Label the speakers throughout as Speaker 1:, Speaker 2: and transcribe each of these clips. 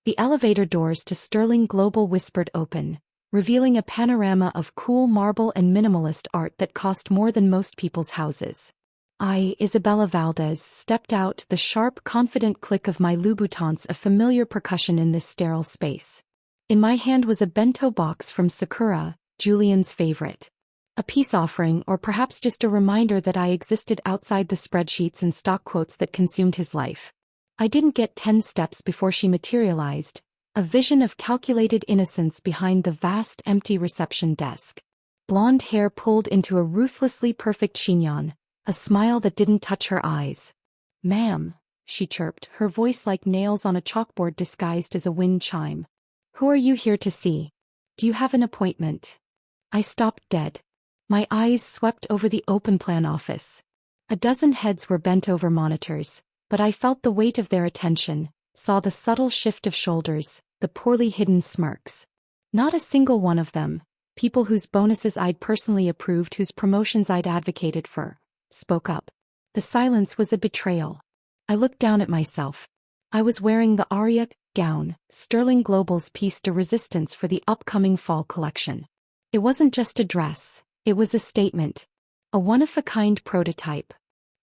Speaker 1: The elevator doors to Sterling Global whispered open, revealing a panorama of cool marble and minimalist art that cost more than most people's houses. I, Isabella Valdez, stepped out, the sharp, confident click of my Louboutins a familiar percussion in this sterile space. In my hand was a bento box from Sakura, Julian's favorite. A peace offering, or perhaps just a reminder that I existed outside the spreadsheets and stock quotes that consumed his life. I didn't get 10 steps before she materialized, a vision of calculated innocence behind the vast empty reception desk. Blonde hair pulled into a ruthlessly perfect chignon, a smile that didn't touch her eyes. "Ma'am," she chirped, her voice like nails on a chalkboard disguised as a wind chime. "Who are you here to see? Do you have an appointment?" I stopped dead. My eyes swept over the open plan office. A dozen heads were bent over monitors, but I felt the weight of their attention, saw the subtle shift of shoulders, the poorly hidden smirks. Not a single one of them, people whose bonuses I'd personally approved, whose promotions I'd advocated for, spoke up. The silence was a betrayal. I looked down at myself. I was wearing the Aria gown, Sterling Global's piece de resistance for the upcoming fall collection. It wasn't just a dress, it was a statement. A one-of-a-kind prototype.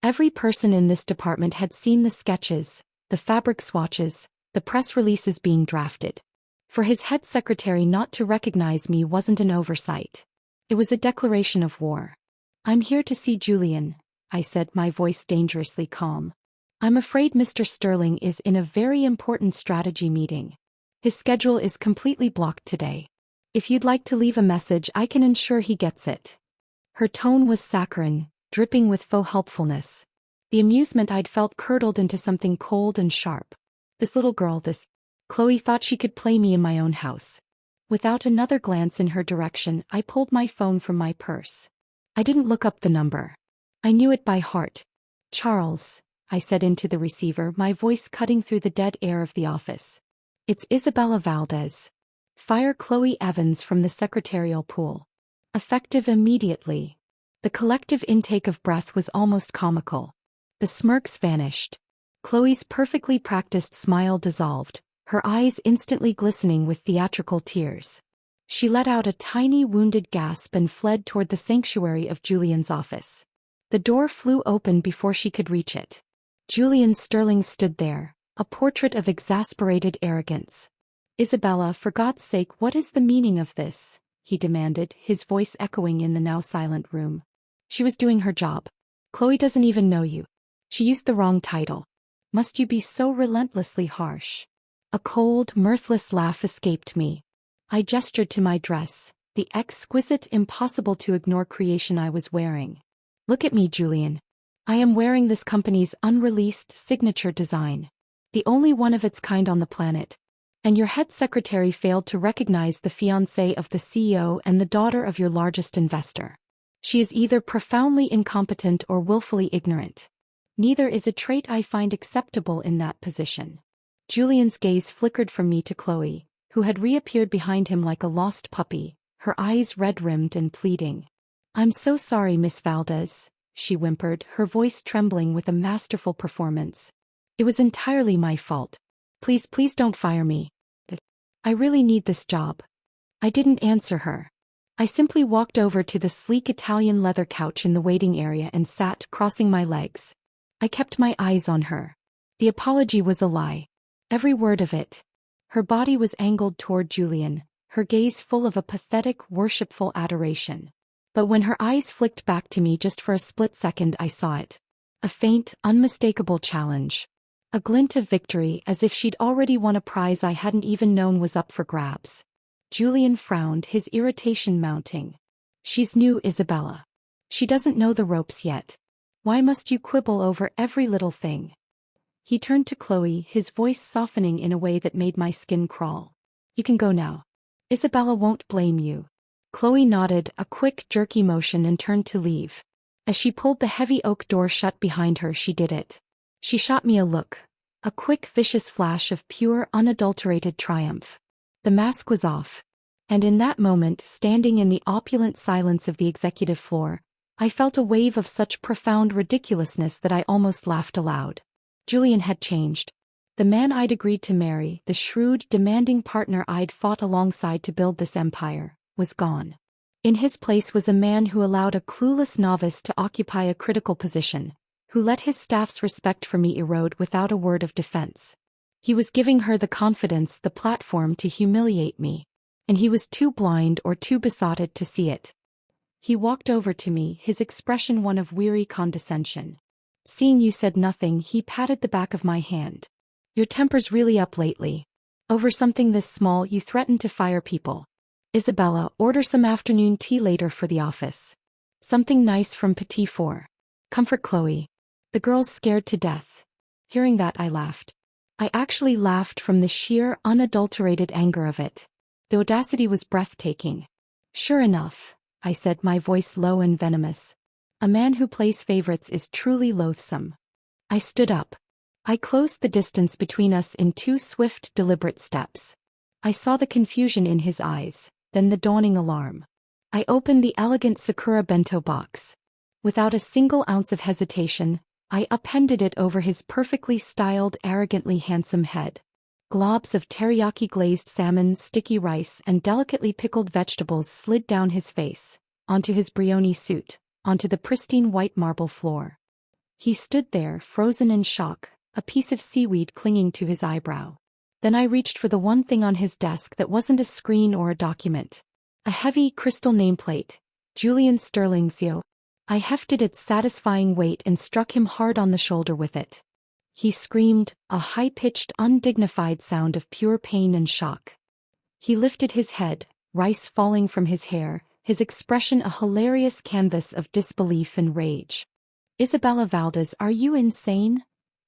Speaker 1: Every person in this department had seen the sketches, the fabric swatches, the press releases being drafted. For his head secretary not to recognize me wasn't an oversight. It was a declaration of war. "I'm here to see Julian," I said, my voice dangerously calm. "I'm afraid Mr. Sterling is in a very important strategy meeting. His schedule is completely blocked today. If you'd like to leave a message, I can ensure he gets it." Her tone was saccharine, dripping with faux helpfulness. The amusement I'd felt curdled into something cold and sharp. This little girl, this Chloe, thought she could play me in my own house. Without another glance in her direction, I pulled my phone from my purse. I didn't look up the number. I knew it by heart. "Charles," I said into the receiver, my voice cutting through the dead air of the office. "It's Isabella Valdez. Fire Chloe Evans from the secretarial pool. Effective immediately." The collective intake of breath was almost comical. The smirks vanished. Chloe's perfectly practiced smile dissolved, her eyes instantly glistening with theatrical tears. She let out a tiny wounded gasp and fled toward the sanctuary of Julian's office. The door flew open before she could reach it. Julian Sterling stood there, a portrait of exasperated arrogance. "Isabella, for God's sake, what is the meaning of this?" he demanded, his voice echoing in the now silent room. "She was doing her job. Chloe doesn't even know you. She used the wrong title. Must you be so relentlessly harsh?" A cold, mirthless laugh escaped me. I gestured to my dress, the exquisite, impossible-to-ignore creation I was wearing. "Look at me, Julian. I am wearing this company's unreleased signature design. The only one of its kind on the planet. And your head secretary failed to recognize the fiancée of the CEO and the daughter of your largest investor. She is either profoundly incompetent or willfully ignorant. Neither is a trait I find acceptable in that position." Julian's gaze flickered from me to Chloe, who had reappeared behind him like a lost puppy, her eyes red-rimmed and pleading. "I'm so sorry, Miss Valdez," she whimpered, her voice trembling with a masterful performance. "It was entirely my fault. Please don't fire me. I really need this job." I didn't answer her. I simply walked over to the sleek Italian leather couch in the waiting area and sat, crossing my legs. I kept my eyes on her. The apology was a lie. Every word of it. Her body was angled toward Julian, her gaze full of a pathetic, worshipful adoration. But when her eyes flicked back to me just for a split second, I saw it. A faint, unmistakable challenge. A glint of victory, as if she'd already won a prize I hadn't even known was up for grabs. Julian frowned, his irritation mounting. "She's new, Isabella. She doesn't know the ropes yet. Why must you quibble over every little thing?" He turned to Chloe, his voice softening in a way that made my skin crawl. "You can go now. Isabella won't blame you." Chloe nodded, a quick, jerky motion, and turned to leave. As she pulled the heavy oak door shut behind her, she did it. She shot me a look. A quick, vicious flash of pure, unadulterated triumph. The mask was off. And in that moment, standing in the opulent silence of the executive floor, I felt a wave of such profound ridiculousness that I almost laughed aloud. Julian had changed. The man I'd agreed to marry, the shrewd, demanding partner I'd fought alongside to build this empire, was gone. In his place was a man who allowed a clueless novice to occupy a critical position, who let his staff's respect for me erode without a word of defense. He was giving her the confidence, the platform to humiliate me. And he was too blind or too besotted to see it. He walked over to me, his expression one of weary condescension. Seeing you said nothing, he patted the back of my hand. Your temper's really up lately. Over something this small you threatened to fire people. Isabella, order some afternoon tea later for the office. Something nice from Petit Four. Comfort Chloe. The girl's scared to death. Hearing that, I laughed. I actually laughed from the sheer, unadulterated anger of it. The audacity was breathtaking. Sure enough, I said, my voice low and venomous. A man who plays favorites is truly loathsome. I stood up. I closed the distance between us in 2 swift, deliberate steps. I saw the confusion in his eyes, then the dawning alarm. I opened the elegant Sakura bento box. Without a single ounce of hesitation, I appended it over his perfectly styled, arrogantly handsome head. Globs of teriyaki-glazed salmon, sticky rice, and delicately pickled vegetables slid down his face, onto his brioni suit, onto the pristine white marble floor. He stood there, frozen in shock, a piece of seaweed clinging to his eyebrow. Then I reached for the one thing on his desk that wasn't a screen or a document. A heavy, crystal nameplate, Julian Sterling CO. I hefted its satisfying weight and struck him hard on the shoulder with it. He screamed, a high-pitched, undignified sound of pure pain and shock. He lifted his head, rice falling from his hair, his expression a hilarious canvas of disbelief and rage. Isabella Valdez, are you insane?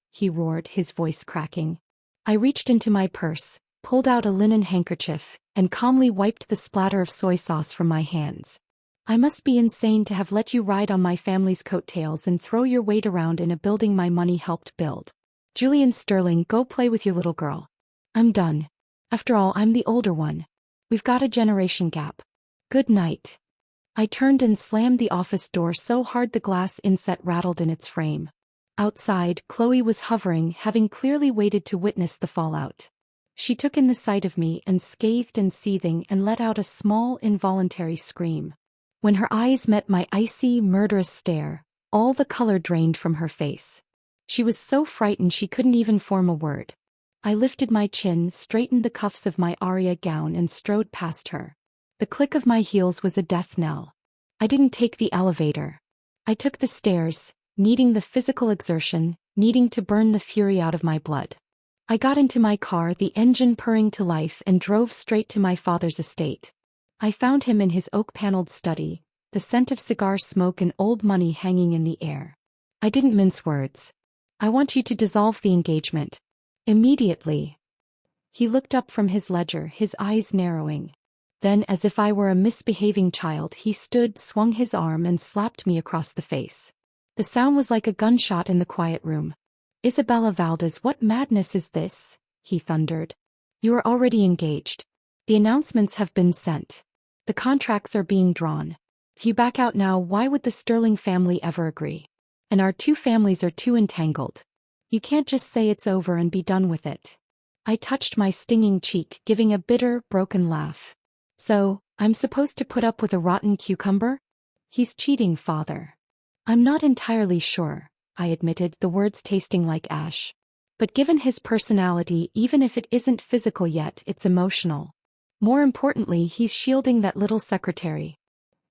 Speaker 1: He roared, his voice cracking. I reached into my purse, pulled out a linen handkerchief, and calmly wiped the splatter of soy sauce from my hands. I must be insane to have let you ride on my family's coattails and throw your weight around in a building my money helped build. Julian Sterling, go play with your little girl. I'm done. After all, I'm the older one. We've got a generation gap. Good night. I turned and slammed the office door so hard the glass inset rattled in its frame. Outside, Chloe was hovering, having clearly waited to witness the fallout. She took in the sight of me and scathed and seething and let out a small, involuntary scream. When her eyes met my icy, murderous stare, all the color drained from her face. She was so frightened she couldn't even form a word. I lifted my chin, straightened the cuffs of my aria gown and strode past her. The click of my heels was a death knell. I didn't take the elevator. I took the stairs, needing the physical exertion, needing to burn the fury out of my blood. I got into my car, the engine purring to life, and drove straight to my father's estate. I found him in his oak-paneled study, the scent of cigar smoke and old money hanging in the air. I didn't mince words. I want you to dissolve the engagement. Immediately. He looked up from his ledger, his eyes narrowing. Then, as if I were a misbehaving child, he stood, swung his arm and slapped me across the face. The sound was like a gunshot in the quiet room. Isabella Valdez, what madness is this? He thundered. You are already engaged. The announcements have been sent. The contracts are being drawn. If you back out now, why would the Sterling family ever agree? And our 2 families are too entangled. You can't just say it's over and be done with it. I touched my stinging cheek, giving a bitter, broken laugh. So, I'm supposed to put up with a rotten cucumber? He's cheating, father. I'm not entirely sure, I admitted, the words tasting like ash. But given his personality, even if it isn't physical yet, it's emotional. More importantly, he's shielding that little secretary.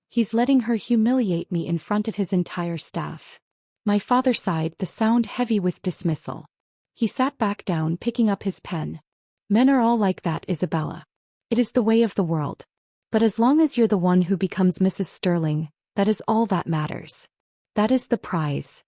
Speaker 1: He's letting her humiliate me in front of his entire staff. My father sighed, the sound heavy with dismissal. He sat back down, picking up his pen. Men are all like that, Isabella. It is the way of the world. But as long as you're the one who becomes Mrs. Sterling, that is all that matters. That is the prize.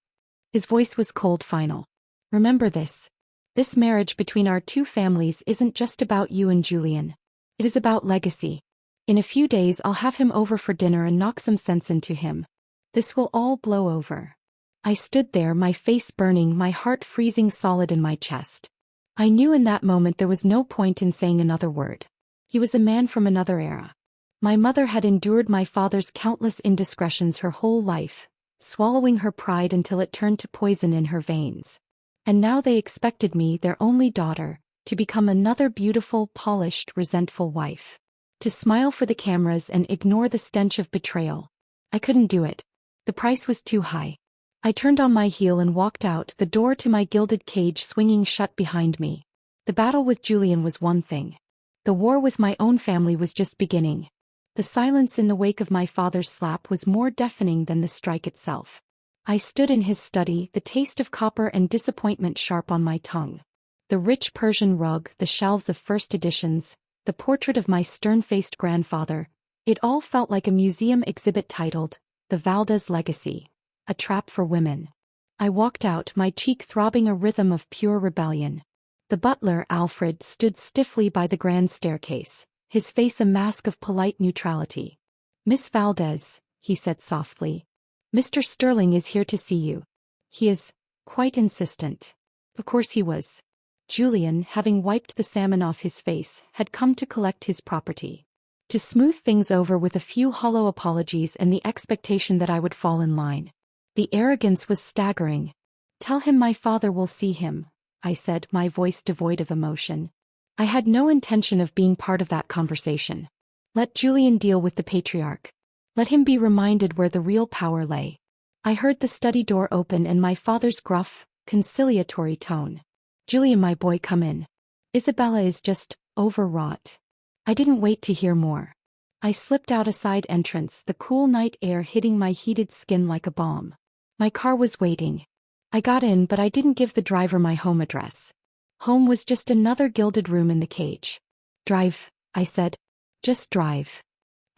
Speaker 1: His voice was cold, final. Remember this. This marriage between our 2 families isn't just about you and Julian. It is about legacy. In a few days I'll have him over for dinner and knock some sense into him. This will all blow over. I stood there, my face burning, my heart freezing solid in my chest. I knew in that moment there was no point in saying another word. He was a man from another era. My mother had endured my father's countless indiscretions her whole life, swallowing her pride until it turned to poison in her veins. And now they expected me, their only daughter, to become another beautiful, polished, resentful wife. To smile for the cameras and ignore the stench of betrayal. I couldn't do it. The price was too high. I turned on my heel and walked out, the door to my gilded cage swinging shut behind me. The battle with Julian was one thing. The war with my own family was just beginning. The silence in the wake of my father's slap was more deafening than the strike itself. I stood in his study, the taste of copper and disappointment sharp on my tongue. The rich Persian rug, the shelves of first editions, the portrait of my stern-faced grandfather, it all felt like a museum exhibit titled, The Valdez Legacy, a trap for women. I walked out, my cheek throbbing a rhythm of pure rebellion. The butler, Alfred, stood stiffly by the grand staircase, his face a mask of polite neutrality. "Miss Valdez," he said softly, "Mr. Sterling is here to see you. He is quite insistent." Of course he was. Julian, having wiped the salmon off his face, had come to collect his property. To smooth things over with a few hollow apologies and the expectation that I would fall in line. The arrogance was staggering. "Tell him my father will see him," I said, my voice devoid of emotion. I had no intention of being part of that conversation. Let Julian deal with the patriarch. Let him be reminded where the real power lay. I heard the study door open and my father's gruff, conciliatory tone. "Julian, my boy, come in. Isabella is just overwrought." I didn't wait to hear more. I slipped out a side entrance, the cool night air hitting my heated skin like a balm. My car was waiting. I got in, but I didn't give the driver my home address. Home was just another gilded room in the cage. "Drive," I said. "Just drive."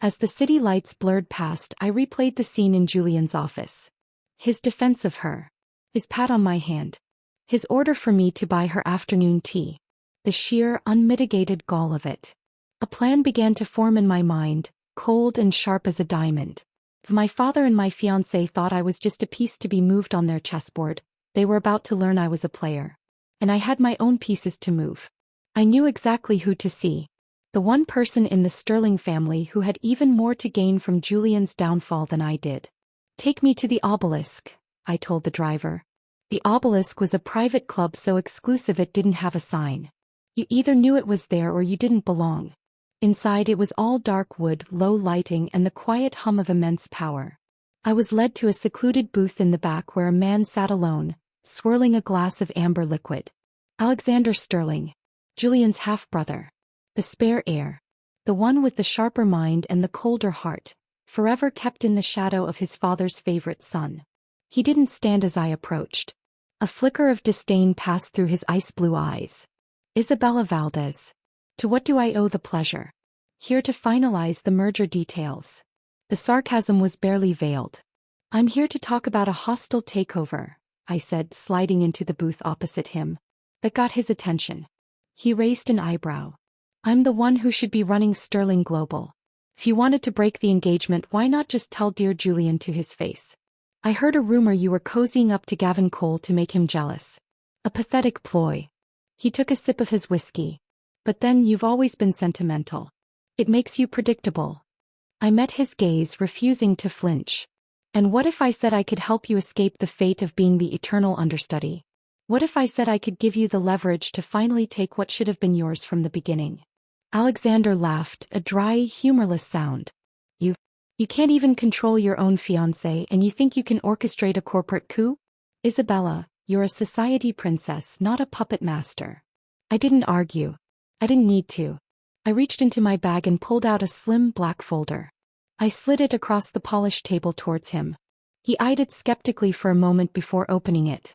Speaker 1: As the city lights blurred past, I replayed the scene in Julian's office. His defense of her. His pat on my hand. His order for me to buy her afternoon tea. The sheer, unmitigated gall of it. A plan began to form in my mind, cold and sharp as a diamond. If my father and my fiancé thought I was just a piece to be moved on their chessboard, they were about to learn I was a player. And I had my own pieces to move. I knew exactly who to see. The one person in the Sterling family who had even more to gain from Julian's downfall than I did. "Take me to the Obelisk," I told the driver. The Obelisk was a private club so exclusive it didn't have a sign. You either knew it was there or you didn't belong. Inside it was all dark wood, low lighting and the quiet hum of immense power. I was led to a secluded booth in the back where a man sat alone, swirling a glass of amber liquid. Alexander Sterling. Julian's half-brother. The spare heir. The one with the sharper mind and the colder heart, forever kept in the shadow of his father's favorite son. He didn't stand as I approached. A flicker of disdain passed through his ice-blue eyes. "Isabella Valdez. To what do I owe the pleasure? Here to finalize the merger details." The sarcasm was barely veiled. "I'm here to talk about a hostile takeover," I said, sliding into the booth opposite him. That got his attention. He raised an eyebrow. "I'm the one who should be running Sterling Global. If you wanted to break the engagement, why not just tell dear Julian to his face? I heard a rumor you were cozying up to Gavin Cole to make him jealous. A pathetic ploy." He took a sip of his whiskey. "But then you've always been sentimental. It makes you predictable." I met his gaze, refusing to flinch. "And what if I said I could help you escape the fate of being the eternal understudy? What if I said I could give you the leverage to finally take what should have been yours from the beginning?" Alexander laughed, a dry, humorless sound. You can't even control your own fiancé and you think you can orchestrate a corporate coup? Isabella, you're a society princess, not a puppet master." I didn't argue. I didn't need to. I reached into my bag and pulled out a slim black folder. I slid it across the polished table towards him. He eyed it skeptically for a moment before opening it.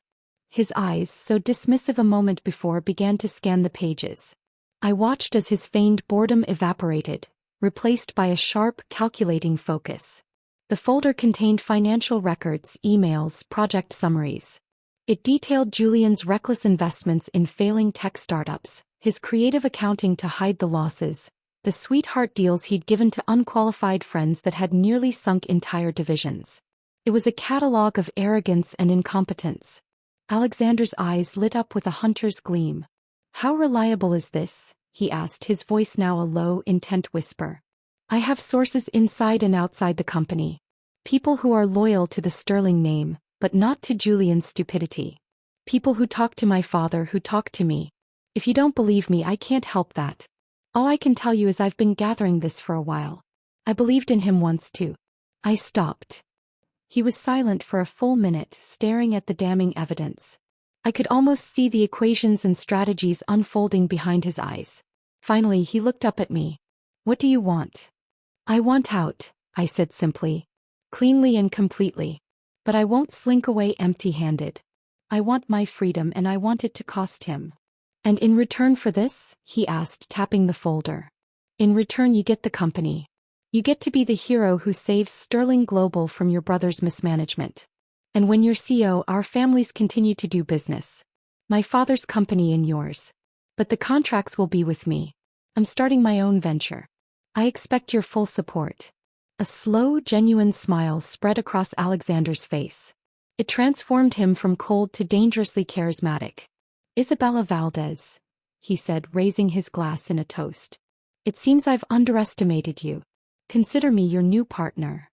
Speaker 1: His eyes, so dismissive a moment before, began to scan the pages. I watched as his feigned boredom evaporated, replaced by a sharp, calculating focus. The folder contained financial records, emails, project summaries. It detailed Julian's reckless investments in failing tech startups, his creative accounting to hide the losses, the sweetheart deals he'd given to unqualified friends that had nearly sunk entire divisions. It was a catalogue of arrogance and incompetence. Alexander's eyes lit up with a hunter's gleam. "How reliable is this?" he asked, his voice now a low, intent whisper. "I have sources inside and outside the company. People who are loyal to the Sterling name, but not to Julian's stupidity. People who talk to my father who talk to me. If you don't believe me, I can't help that. All I can tell you is I've been gathering this for a while. I believed in him once too. I stopped. He was silent for a full minute, staring at the damning evidence. I could almost see the equations and strategies unfolding behind his eyes. Finally, he looked up at me. What do you want? I want out, I said simply. Cleanly and completely. But I won't slink away empty-handed. I want my freedom and I want it to cost him. And in return for this? He asked, tapping the folder. In return you get the company. You get to be the hero who saves Sterling Global from your brother's mismanagement. And when you're CEO, our families continue to do business. My father's company and yours. But the contracts will be with me. I'm starting my own venture. I expect your full support. A slow, genuine smile spread across Alexander's face. It transformed him from cold to dangerously charismatic. Isabella Valdez, he said, raising his glass in a toast. It seems I've underestimated you. Consider me your new partner.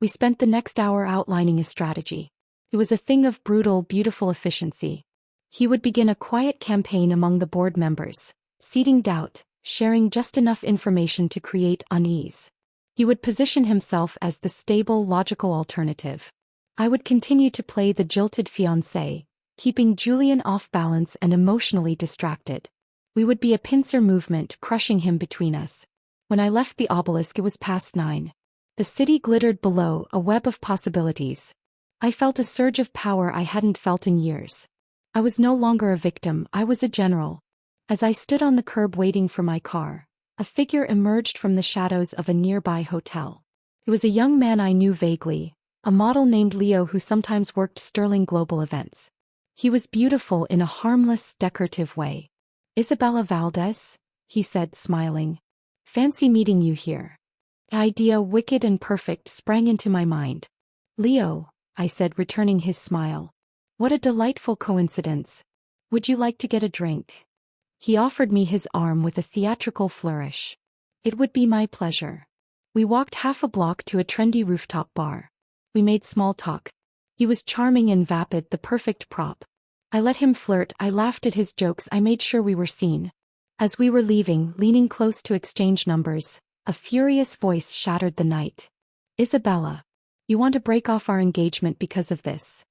Speaker 1: We spent the next hour outlining a strategy. It was a thing of brutal, beautiful efficiency. He would begin a quiet campaign among the board members, seeding doubt, sharing just enough information to create unease. He would position himself as the stable, logical alternative. I would continue to play the jilted fiancé, keeping Julian off balance and emotionally distracted. We would be a pincer movement, crushing him between us. When I left the obelisk, it was past 9. The city glittered below, a web of possibilities. I felt a surge of power I hadn't felt in years. I was no longer a victim, I was a general. As I stood on the curb waiting for my car, a figure emerged from the shadows of a nearby hotel. It was a young man I knew vaguely, a model named Leo who sometimes worked Sterling Global events. He was beautiful in a harmless, decorative way. Isabella Valdez? He said, smiling. Fancy meeting you here. The idea, wicked and perfect, sprang into my mind. Leo, I said, returning his smile. What a delightful coincidence. Would you like to get a drink? He offered me his arm with a theatrical flourish. It would be my pleasure. We walked half a block to a trendy rooftop bar. We made small talk. He was charming and vapid, the perfect prop. I let him flirt, I laughed at his jokes, I made sure we were seen. As we were leaving, leaning close to exchange numbers, a furious voice shattered the night. Isabella. You want to break off our engagement because of this?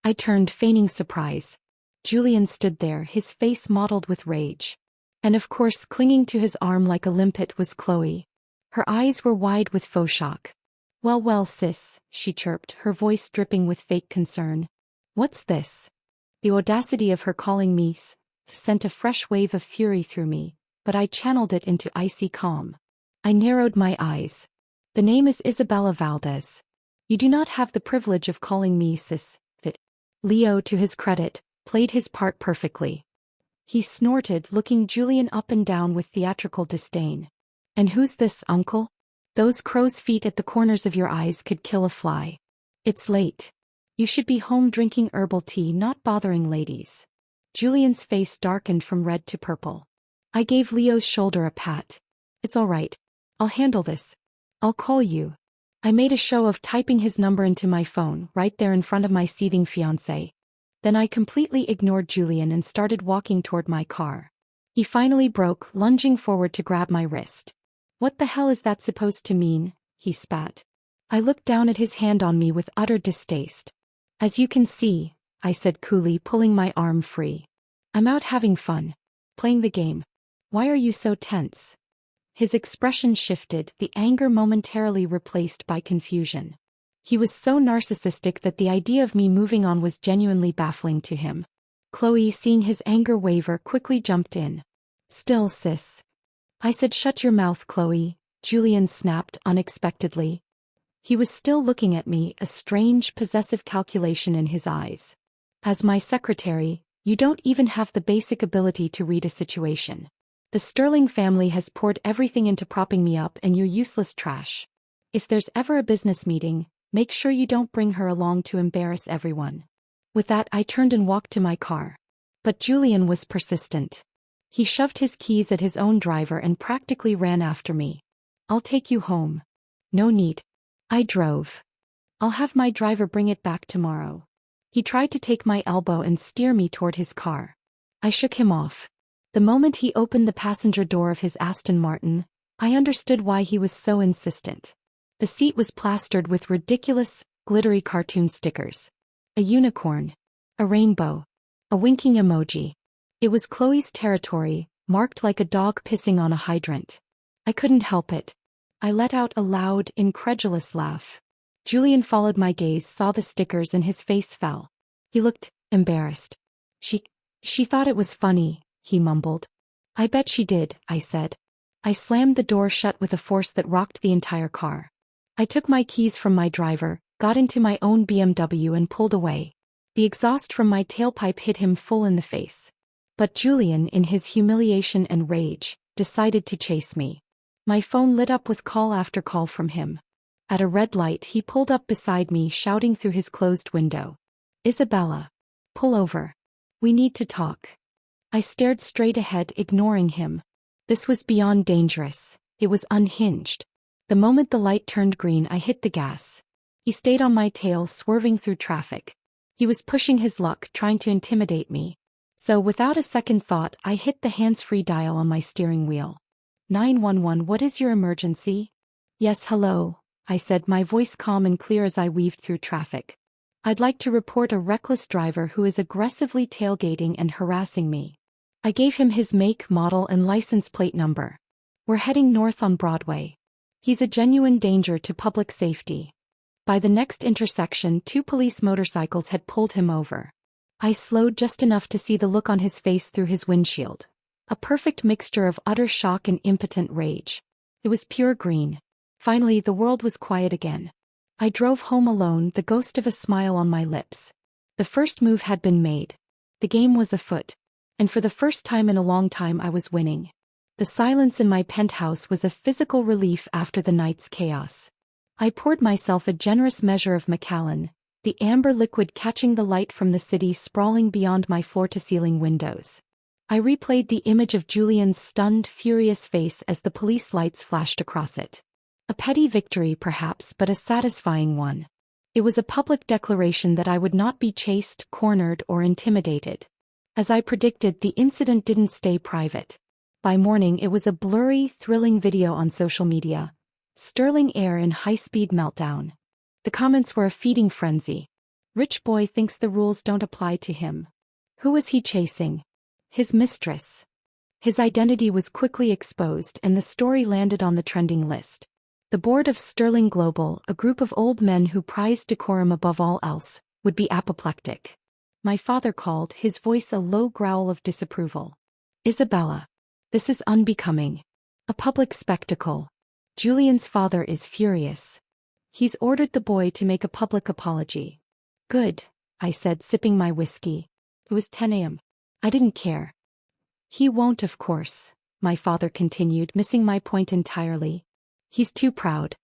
Speaker 1: I turned, feigning surprise. Julian stood there, his face mottled with rage. And of course, clinging to his arm like a limpet was Chloe. Her eyes were wide with faux shock. Well, well, sis, she chirped, her voice dripping with fake concern. What's this? The audacity of her calling me sent a fresh wave of fury through me, but I channeled it into icy calm. I narrowed my eyes. The name is Isabella Valdez. You do not have the privilege of calling me sis. Leo, to his credit, played his part perfectly. He snorted, looking Julian up and down with theatrical disdain. And who's this, uncle? Those crow's feet at the corners of your eyes could kill a fly. It's late. You should be home drinking herbal tea, not bothering ladies. Julian's face darkened from red to purple. I gave Leo's shoulder a pat. It's all right. I'll handle this. I'll call you. I made a show of typing his number into my phone, right there in front of my seething fiancé. Then I completely ignored Julian and started walking toward my car. He finally broke, lunging forward to grab my wrist. What the hell is that supposed to mean? He spat. I looked down at his hand on me with utter distaste. As you can see, I said coolly, pulling my arm free. I'm out having fun. Playing the game. Why are you so tense? His expression shifted, the anger momentarily replaced by confusion. He was so narcissistic that the idea of me moving on was genuinely baffling to him. Chloe, seeing his anger waver, quickly jumped in. Still, sis. I said shut your mouth, Chloe, Julian snapped unexpectedly. He was still looking at me, a strange, possessive calculation in his eyes. As my secretary, you don't even have the basic ability to read a situation. The Sterling family has poured everything into propping me up and you're useless trash. If there's ever a business meeting, make sure you don't bring her along to embarrass everyone. With that, I turned and walked to my car. But Julian was persistent. He shoved his keys at his own driver and practically ran after me. I'll take you home. No need. I drove. I'll have my driver bring it back tomorrow. He tried to take my elbow and steer me toward his car. I shook him off. The moment he opened the passenger door of his Aston Martin, I understood why he was so insistent. The seat was plastered with ridiculous, glittery cartoon stickers. A unicorn. A rainbow. A winking emoji. It was Chloe's territory, marked like a dog pissing on a hydrant. I couldn't help it. I let out a loud, incredulous laugh. Julian followed my gaze, saw the stickers, and his face fell. He looked embarrassed. She thought it was funny, he mumbled. I bet she did, I said. I slammed the door shut with a force that rocked the entire car. I took my keys from my driver, got into my own BMW and pulled away. The exhaust from my tailpipe hit him full in the face. But Julian, in his humiliation and rage, decided to chase me. My phone lit up with call after call from him. At a red light, he pulled up beside me, shouting through his closed window. Isabella. Pull over. We need to talk. I stared straight ahead, ignoring him. This was beyond dangerous. It was unhinged. The moment the light turned green, I hit the gas. He stayed on my tail, swerving through traffic. He was pushing his luck, trying to intimidate me. So without a second thought, I hit the hands-free dial on my steering wheel. 911, what is your emergency? Yes, hello, I said, my voice calm and clear as I weaved through traffic. I'd like to report a reckless driver who is aggressively tailgating and harassing me. I gave him his make, model, and license plate number. We're heading north on Broadway. He's a genuine danger to public safety. By the next intersection, 2 police motorcycles had pulled him over. I slowed just enough to see the look on his face through his windshield. A perfect mixture of utter shock and impotent rage. It was pure green. Finally, the world was quiet again. I drove home alone, the ghost of a smile on my lips. The first move had been made. The game was afoot. And for the first time in a long time, I was winning. The silence in my penthouse was a physical relief after the night's chaos. I poured myself a generous measure of Macallan, the amber liquid catching the light from the city sprawling beyond my floor-to-ceiling windows. I replayed the image of Julian's stunned, furious face as the police lights flashed across it. A petty victory, perhaps, but a satisfying one. It was a public declaration that I would not be chased, cornered, or intimidated. As I predicted, the incident didn't stay private. By morning, it was a blurry, thrilling video on social media. Sterling Air in high-speed meltdown. The comments were a feeding frenzy. Rich boy thinks the rules don't apply to him. Who was he chasing? His mistress. His identity was quickly exposed and the story landed on the trending list. The board of Sterling Global, a group of old men who prized decorum above all else, would be apoplectic. My father called, his voice a low growl of disapproval. Isabella. This is unbecoming. A public spectacle. Julian's father is furious. He's ordered the boy to make a public apology. Good, I said, sipping my whiskey. It was 10 a.m. I didn't care. He won't, of course, my father continued, missing my point entirely. He's too proud.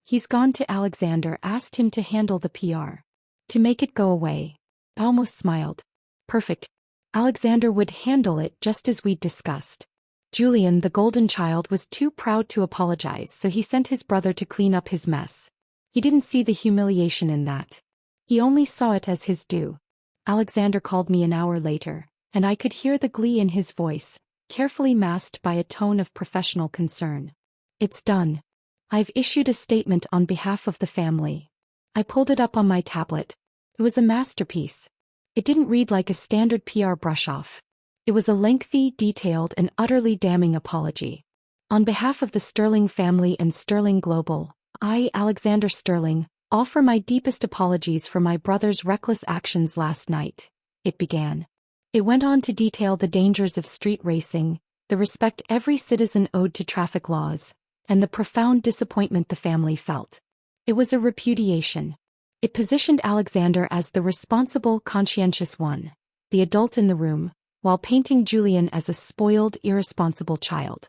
Speaker 1: He's gone to Alexander, asked him to handle the PR. To make it go away. I almost smiled. Perfect. Alexander would handle it just as we'd discussed. Julian, the golden child, was too proud to apologize, so he sent his brother to clean up his mess. He didn't see the humiliation in that. He only saw it as his due. Alexander called me an hour later, and I could hear the glee in his voice, carefully masked by a tone of professional concern. It's done. I've issued a statement on behalf of the family. I pulled it up on my tablet. It was a masterpiece. It didn't read like a standard PR brush-off. It was a lengthy, detailed, and utterly damning apology. On behalf of the Sterling family and Sterling Global, I, Alexander Sterling, offer my deepest apologies for my brother's reckless actions last night, it began. It went on to detail the dangers of street racing, the respect every citizen owed to traffic laws, and the profound disappointment the family felt. It was a repudiation. It positioned Alexander as the responsible, conscientious one, the adult in the room, while painting Julian as a spoiled, irresponsible child.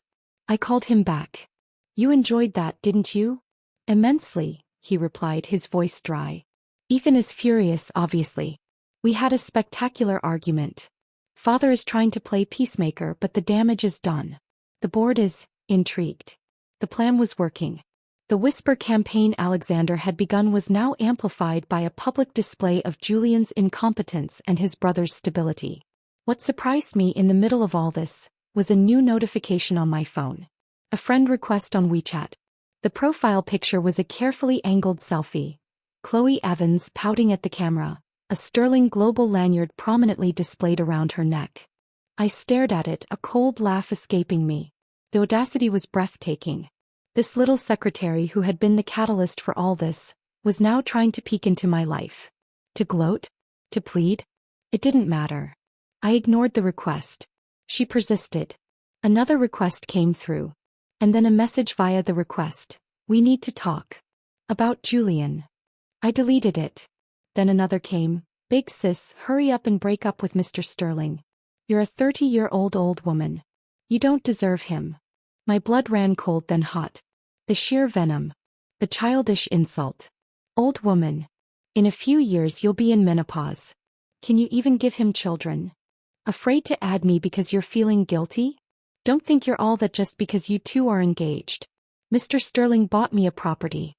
Speaker 1: I called him back. You enjoyed that, didn't you? Immensely, he replied, his voice dry. Ethan is furious, obviously. We had a spectacular argument. Father is trying to play peacemaker, but the damage is done. The board is intrigued. The plan was working. The whisper campaign Alexander had begun was now amplified by a public display of Julian's incompetence and his brother's stability. What surprised me in the middle of all this was a new notification on my phone. A friend request on WeChat. The profile picture was a carefully angled selfie. Chloe Evans pouting at the camera, a sterling global lanyard prominently displayed around her neck. I stared at it, a cold laugh escaping me. The audacity was breathtaking. This little secretary who had been the catalyst for all this was now trying to peek into my life. To gloat? To plead? It didn't matter. I ignored the request. She persisted. Another request came through. And then a message via the request. We need to talk. About Julian. I deleted it. Then another came. Big sis, hurry up and break up with Mr. Sterling. You're a 30-year-old old woman. You don't deserve him. My blood ran cold then hot. The sheer venom. The childish insult. Old woman. In a few years you'll be in menopause. Can you even give him children? Afraid to add me because you're feeling guilty? Don't think you're all that just because you two are engaged. Mr. Sterling bought me a property.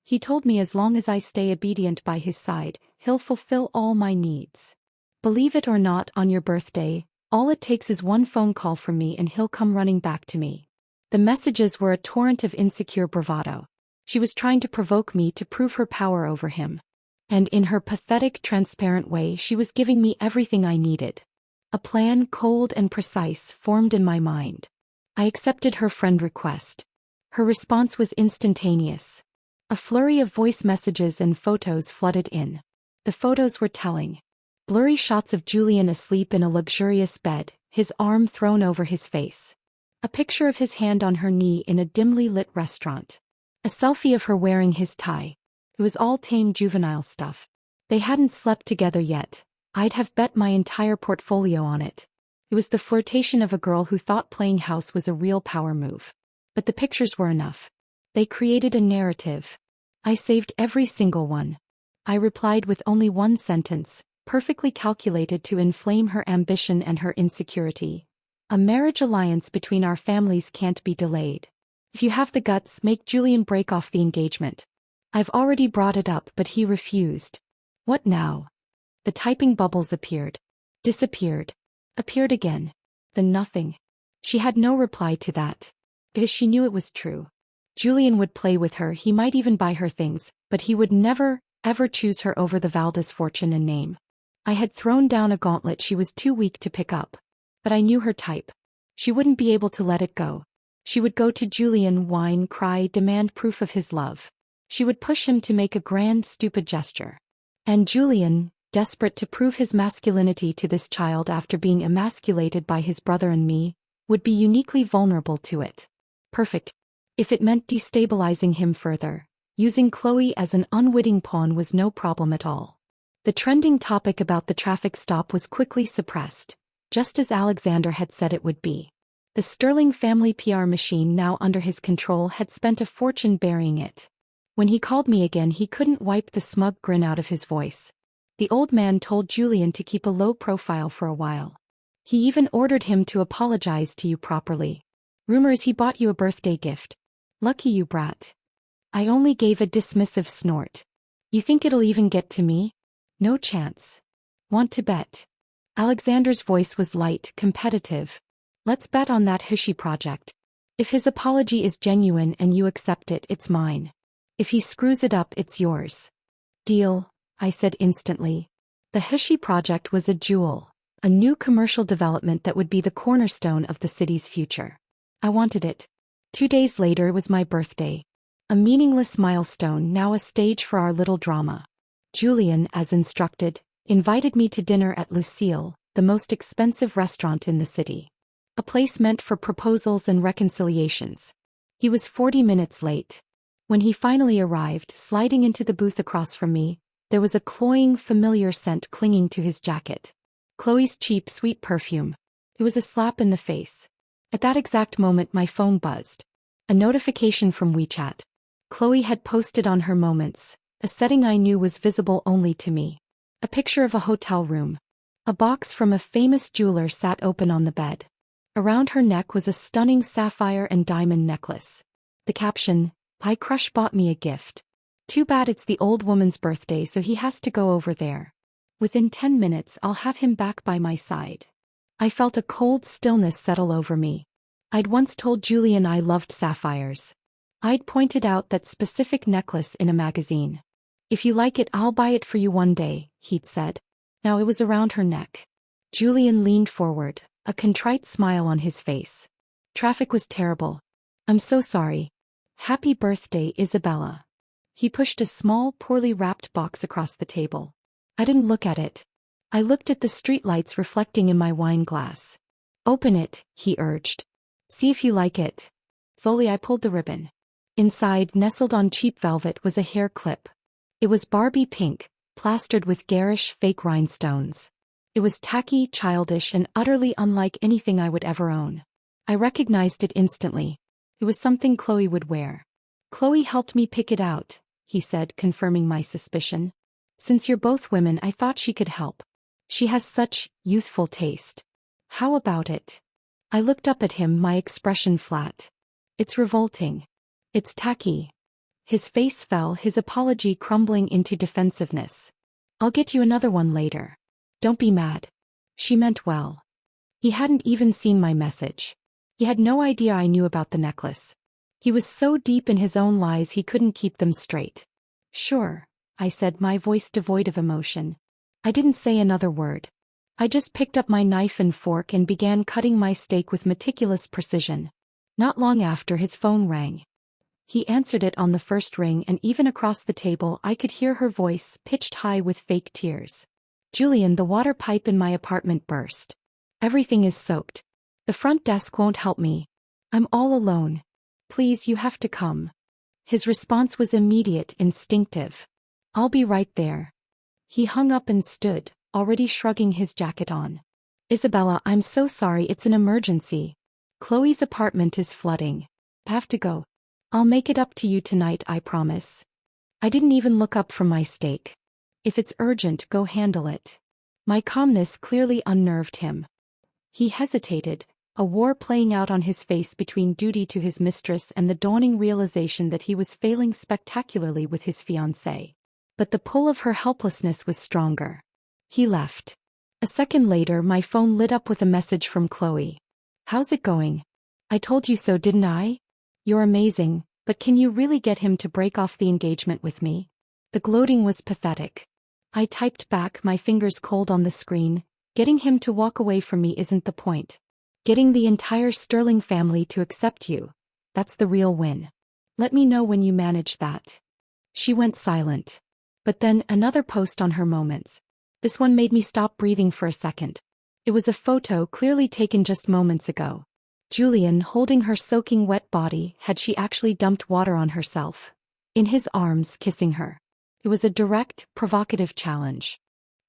Speaker 1: He told me as long as I stay obedient by his side, he'll fulfill all my needs. Believe it or not, on your birthday, all it takes is one phone call from me and he'll come running back to me. The messages were a torrent of insecure bravado. She was trying to provoke me to prove her power over him. And in her pathetic, transparent way, she was giving me everything I needed. A plan, cold and precise, formed in my mind. I accepted her friend request. Her response was instantaneous. A flurry of voice messages and photos flooded in. The photos were telling. Blurry shots of Julian asleep in a luxurious bed, his arm thrown over his face. A picture of his hand on her knee in a dimly lit restaurant. A selfie of her wearing his tie. It was all tame juvenile stuff. They hadn't slept together yet. I'd have bet my entire portfolio on it. It was the flirtation of a girl who thought playing house was a real power move. But the pictures were enough. They created a narrative. I saved every single one. I replied with only one sentence, perfectly calculated to inflame her ambition and her insecurity. A marriage alliance between our families can't be delayed. If you have the guts, make Julian break off the engagement. I've already brought it up, but he refused. What now? The typing bubbles appeared. Disappeared. Appeared again. Then nothing. She had no reply to that. Because she knew it was true. Julian would play with her, he might even buy her things, but he would never, ever choose her over the Valdez fortune and name. I had thrown down a gauntlet she was too weak to pick up. But I knew her type. She wouldn't be able to let it go. She would go to Julian, whine, cry, demand proof of his love. She would push him to make a grand, stupid gesture. And Julian, desperate to prove his masculinity to this child after being emasculated by his brother and me, would be uniquely vulnerable to it. Perfect. If it meant destabilizing him further, using Chloe as an unwitting pawn was no problem at all. The trending topic about the traffic stop was quickly suppressed. Just as Alexander had said it would be. The Sterling family PR machine now under his control had spent a fortune burying it. When he called me again, he couldn't wipe the smug grin out of his voice. The old man told Julian to keep a low profile for a while. He even ordered him to apologize to you properly. Rumors he bought you a birthday gift. Lucky you, brat. I only gave a dismissive snort. You think it'll even get to me? No chance. Want to bet? Alexander's voice was light, competitive. Let's bet on that Hushy project. If his apology is genuine and you accept it, it's mine. If he screws it up, it's yours. Deal, I said instantly. The Hushy project was a jewel, a new commercial development that would be the cornerstone of the city's future. I wanted it. 2 days later it was my birthday. A meaningless milestone, now a stage for our little drama. Julian, as instructed, invited me to dinner at Lucille, the most expensive restaurant in the city. A place meant for proposals and reconciliations. He was 40 minutes late. When he finally arrived, sliding into the booth across from me, there was a cloying, familiar scent clinging to his jacket. Chloe's cheap, sweet perfume. It was a slap in the face. At that exact moment my phone buzzed. A notification from WeChat. Chloe had posted on her moments, a setting I knew was visible only to me. A picture of a hotel room. A box from a famous jeweler sat open on the bed. Around her neck was a stunning sapphire and diamond necklace. The caption, My crush bought me a gift. Too bad it's the old woman's birthday, so he has to go over there. Within 10 minutes I'll have him back by my side. I felt a cold stillness settle over me. I'd once told Julian I loved sapphires. I'd pointed out that specific necklace in a magazine. If you like it, I'll buy it for you one day, he'd said. Now it was around her neck. Julian leaned forward, a contrite smile on his face. Traffic was terrible. I'm so sorry. Happy birthday, Isabella. He pushed a small, poorly wrapped box across the table. I didn't look at it. I looked at the streetlights reflecting in my wine glass. Open it, he urged. See if you like it. Slowly I pulled the ribbon. Inside, nestled on cheap velvet, was a hair clip. It was Barbie pink, plastered with garish, fake rhinestones. It was tacky, childish, and utterly unlike anything I would ever own. I recognized it instantly. It was something Chloe would wear. Chloe helped me pick it out, he said, confirming my suspicion. Since you're both women, I thought she could help. She has such youthful taste. How about it? I looked up at him, my expression flat. It's revolting. It's tacky. His face fell, his apology crumbling into defensiveness. I'll get you another one later. Don't be mad. She meant well. He hadn't even seen my message. He had no idea I knew about the necklace. He was so deep in his own lies he couldn't keep them straight. Sure, I said, my voice devoid of emotion. I didn't say another word. I just picked up my knife and fork and began cutting my steak with meticulous precision. Not long after, his phone rang. He answered it on the first ring, and even across the table I could hear her voice, pitched high with fake tears. Julian, the water pipe in my apartment burst. Everything is soaked. The front desk won't help me. I'm all alone. Please, you have to come. His response was immediate, instinctive. I'll be right there. He hung up and stood, already shrugging his jacket on. Isabella, I'm so sorry, it's an emergency. Chloe's apartment is flooding. I have to go. I'll make it up to you tonight, I promise. I didn't even look up from my steak. If it's urgent, go handle it. My calmness clearly unnerved him. He hesitated, a war playing out on his face between duty to his mistress and the dawning realization that he was failing spectacularly with his fiancée. But the pull of her helplessness was stronger. He left. A second later, my phone lit up with a message from Chloe. How's it going? I told you so, didn't I? You're amazing, but can you really get him to break off the engagement with me? The gloating was pathetic. I typed back, my fingers cold on the screen. Getting him to walk away from me isn't the point. Getting the entire Sterling family to accept you, that's the real win. Let me know when you manage that. She went silent. But then, another post on her moments. This one made me stop breathing for a second. It was a photo clearly taken just moments ago. Julian holding her soaking wet body, had she actually dumped water on herself? In his arms, kissing her. It was a direct, provocative challenge.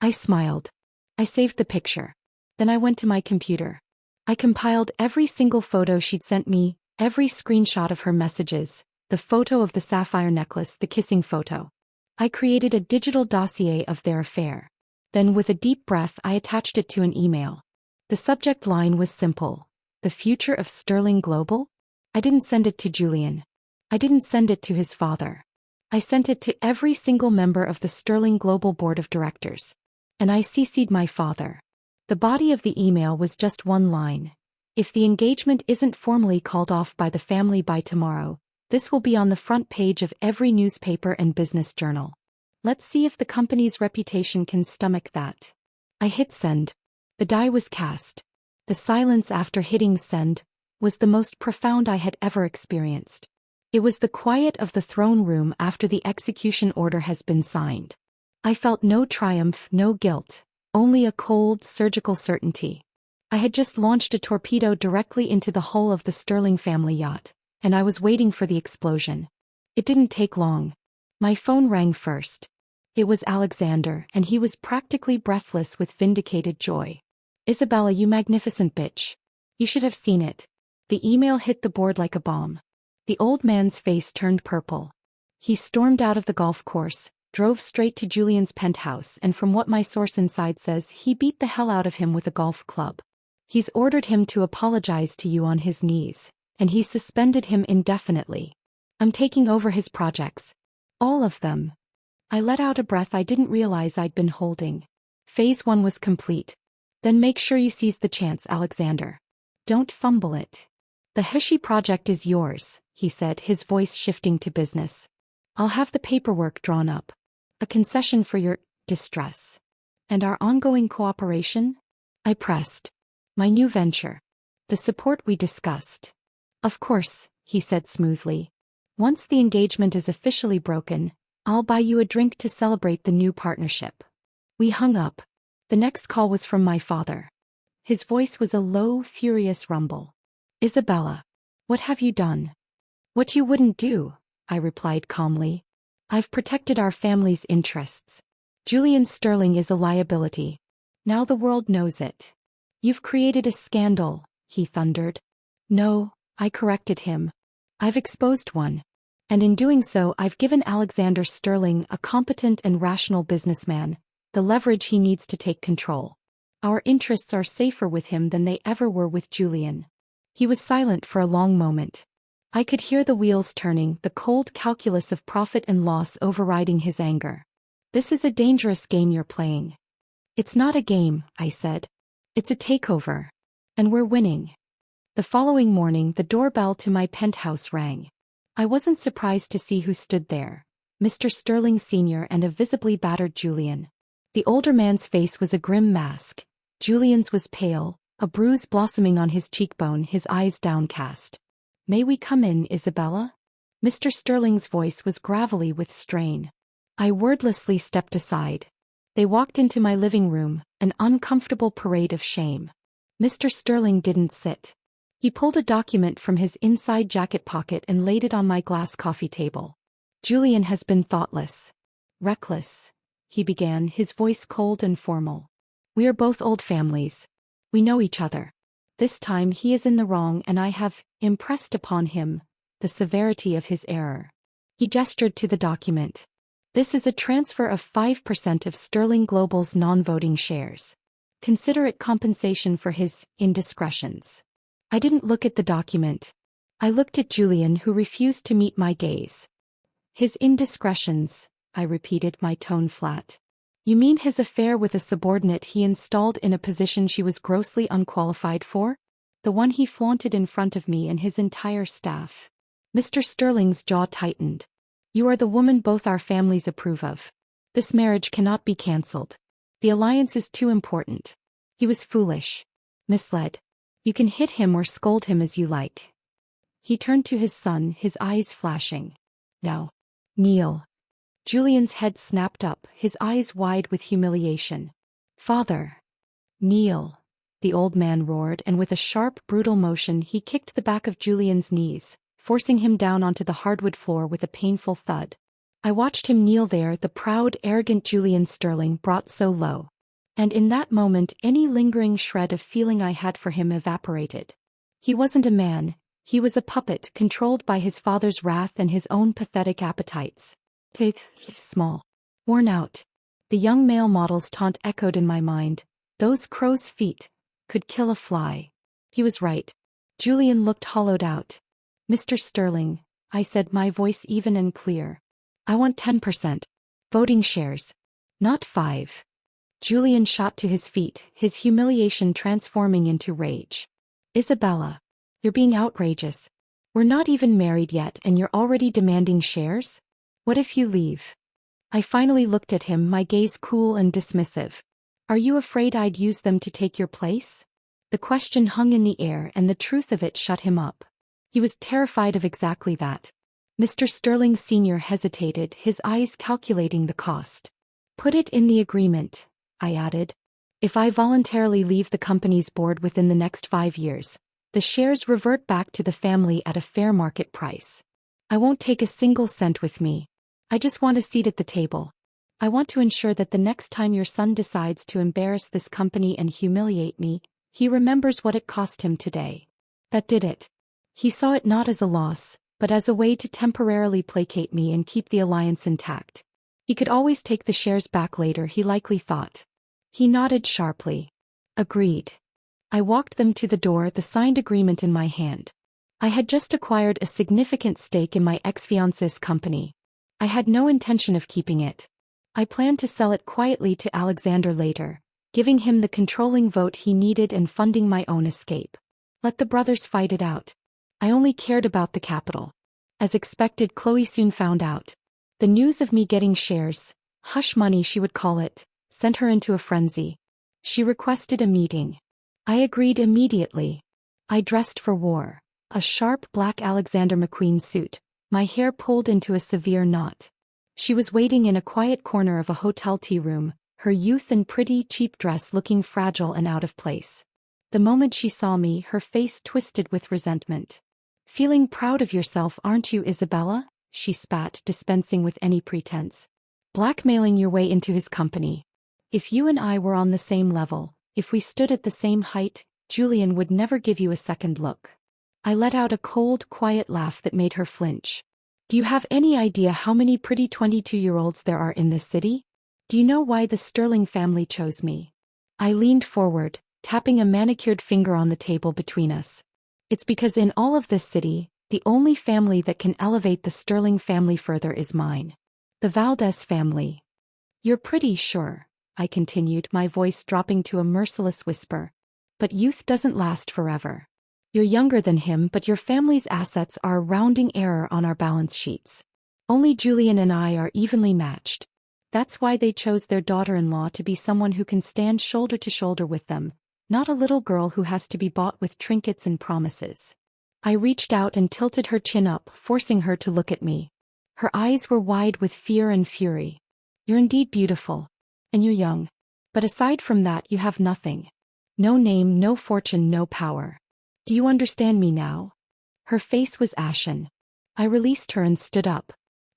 Speaker 1: I smiled. I saved the picture. Then I went to my computer. I compiled every single photo she'd sent me, every screenshot of her messages, the photo of the sapphire necklace, the kissing photo. I created a digital dossier of their affair. Then, with a deep breath, I attached it to an email. The subject line was simple. The future of Sterling Global? I didn't send it to Julian. I didn't send it to his father. I sent it to every single member of the Sterling Global Board of Directors. And I CC'd my father. The body of the email was just one line. If the engagement isn't formally called off by the family by tomorrow, this will be on the front page of every newspaper and business journal. Let's see if the company's reputation can stomach that. I hit send. The die was cast. The silence after hitting send was the most profound I had ever experienced. It was the quiet of the throne room after the execution order has been signed. I felt no triumph, no guilt, only a cold, surgical certainty. I had just launched a torpedo directly into the hull of the Sterling family yacht, and I was waiting for the explosion. It didn't take long. My phone rang first. It was Alexander, and he was practically breathless with vindicated joy. Isabella, you magnificent bitch. You should have seen it. The email hit the board like a bomb. The old man's face turned purple. He stormed out of the golf course, drove straight to Julian's penthouse, and from what my source inside says, he beat the hell out of him with a golf club. He's ordered him to apologize to you on his knees, and he's suspended him indefinitely. I'm taking over his projects. All of them. I let out a breath I didn't realize I'd been holding. Phase 1 was complete. Then make sure you seize the chance, Alexander. Don't fumble it. The Hershey project is yours, he said, his voice shifting to business. I'll have the paperwork drawn up. A concession for your distress. And our ongoing cooperation? I pressed. My new venture. The support we discussed. Of course, he said smoothly. Once the engagement is officially broken, I'll buy you a drink to celebrate the new partnership. We hung up. The next call was from my father. His voice was a low, furious rumble. Isabella. What have you done? What you wouldn't do, I replied calmly. I've protected our family's interests. Julian Sterling is a liability. Now the world knows it. You've created a scandal, he thundered. No, I corrected him. I've exposed one. And in doing so, I've given Alexander Sterling, a competent and rational businessman, the leverage he needs to take control. Our interests are safer with him than they ever were with Julian. He was silent for a long moment. I could hear the wheels turning, the cold calculus of profit and loss overriding his anger. This is a dangerous game you're playing. It's not a game, I said. It's a takeover. And we're winning. The following morning, the doorbell to my penthouse rang. I wasn't surprised to see who stood there. Mr. Sterling Sr. and a visibly battered Julian. The older man's face was a grim mask. Julian's was pale, a bruise blossoming on his cheekbone, his eyes downcast. May we come in, Isabella? Mr. Sterling's voice was gravelly with strain. I wordlessly stepped aside. They walked into my living room, an uncomfortable parade of shame. Mr. Sterling didn't sit. He pulled a document from his inside jacket pocket and laid it on my glass coffee table. Julian has been thoughtless. Reckless, he began, his voice cold and formal. We are both old families. We know each other. This time he is in the wrong and I have impressed upon him the severity of his error. He gestured to the document. This is a transfer of 5% of Sterling Global's non-voting shares. Consider it compensation for his indiscretions. I didn't look at the document. I looked at Julian, who refused to meet my gaze. His indiscretions, I repeated, my tone flat. You mean his affair with a subordinate he installed in a position she was grossly unqualified for? The one he flaunted in front of me and his entire staff. Mr. Sterling's jaw tightened. You are the woman both our families approve of. This marriage cannot be cancelled. The alliance is too important. He was foolish. Misled. You can hit him or scold him as you like. He turned to his son, his eyes flashing. Now, kneel. Julian's head snapped up, his eyes wide with humiliation. Father. Kneel, the old man roared, and with a sharp, brutal motion he kicked the back of Julian's knees, forcing him down onto the hardwood floor with a painful thud. I watched him kneel there, the proud, arrogant Julian Sterling brought so low. And in that moment any lingering shred of feeling I had for him evaporated. He wasn't a man, he was a puppet controlled by his father's wrath and his own pathetic appetites. Big, small, worn out. The young male model's taunt echoed in my mind. Those crow's feet could kill a fly. He was right. Julian looked hollowed out. Mr. Sterling, I said, my voice even and clear. I want 10%. Voting shares. Not 5. Julian shot to his feet, his humiliation transforming into rage. Isabella. You're being outrageous. We're not even married yet and you're already demanding shares? What if you leave? I finally looked at him, my gaze cool and dismissive. Are you afraid I'd use them to take your place? The question hung in the air and the truth of it shut him up. He was terrified of exactly that. Mr. Sterling Sr. hesitated, his eyes calculating the cost. Put it in the agreement, I added. If I voluntarily leave the company's board within the next 5 years, the shares revert back to the family at a fair market price. I won't take a single cent with me. I just want a seat at the table. I want to ensure that the next time your son decides to embarrass this company and humiliate me, he remembers what it cost him today. That did it. He saw it not as a loss, but as a way to temporarily placate me and keep the alliance intact. He could always take the shares back later, he likely thought. He nodded sharply. Agreed. I walked them to the door, the signed agreement in my hand. I had just acquired a significant stake in my ex-fiancé's company. I had no intention of keeping it. I planned to sell it quietly to Alexander later, giving him the controlling vote he needed and funding my own escape. Let the brothers fight it out. I only cared about the capital. As expected, Chloe soon found out. The news of me getting shares, hush money she would call it, sent her into a frenzy. She requested a meeting. I agreed immediately. I dressed for war, a sharp black Alexander McQueen suit, my hair pulled into a severe knot. She was waiting in a quiet corner of a hotel tea room, her youth and pretty cheap dress looking fragile and out of place. The moment she saw me, her face twisted with resentment. "Feeling proud of yourself, aren't you, Isabella?" she spat, dispensing with any pretense. "Blackmailing your way into his company. If you and I were on the same level, if we stood at the same height, Julian would never give you a second look." I let out a cold, quiet laugh that made her flinch. "Do you have any idea how many pretty 22-year-olds there are in this city? Do you know why the Sterling family chose me?" I leaned forward, tapping a manicured finger on the table between us. "It's because in all of this city, the only family that can elevate the Sterling family further is mine. The Valdez family." "You're pretty sure," I continued, my voice dropping to a merciless whisper. "But youth doesn't last forever. You're younger than him, but your family's assets are a rounding error on our balance sheets. Only Julian and I are evenly matched. That's why they chose their daughter-in-law to be someone who can stand shoulder to shoulder with them, not a little girl who has to be bought with trinkets and promises." I reached out and tilted her chin up, forcing her to look at me. Her eyes were wide with fear and fury. "You're indeed beautiful. And you're young. But aside from that, you have nothing. No name, no fortune, no power. Do you understand me now?" Her face was ashen. I released her and stood up.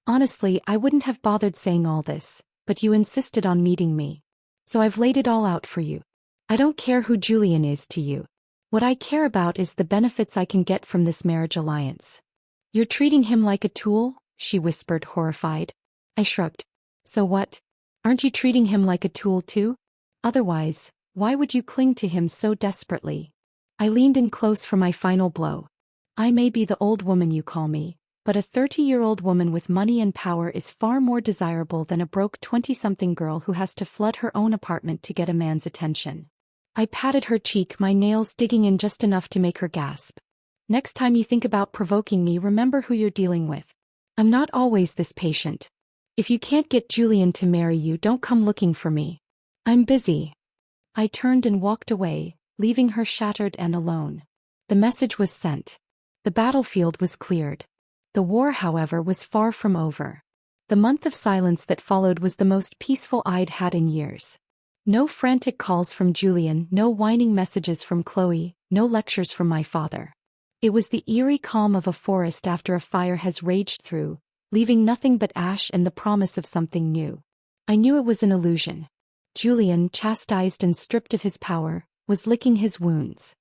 Speaker 1: "Honestly, I wouldn't have bothered saying all this, but you insisted on meeting me. So I've laid it all out for you. I don't care who Julian is to you. What I care about is the benefits I can get from this marriage alliance." "You're treating him like a tool?" she whispered, horrified. I shrugged. "So what? Aren't you treating him like a tool too? Otherwise, why would you cling to him so desperately?" I leaned in close for my final blow. "I may be the old woman you call me, but a 30-year-old woman with money and power is far more desirable than a broke 20-something girl who has to flood her own apartment to get a man's attention." I patted her cheek, my nails digging in just enough to make her gasp. "Next time you think about provoking me, remember who you're dealing with. I'm not always this patient. If you can't get Julian to marry you, don't come looking for me. I'm busy." I turned and walked away, leaving her shattered and alone. The message was sent. The battlefield was cleared. The war, however, was far from over. The month of silence that followed was the most peaceful I'd had in years. No frantic calls from Julian, no whining messages from Chloe, no lectures from my father. It was the eerie calm of a forest after a fire has raged through, leaving nothing but ash and the promise of something new. I knew it was an illusion. Julian, chastised and stripped of his power, was licking his wounds.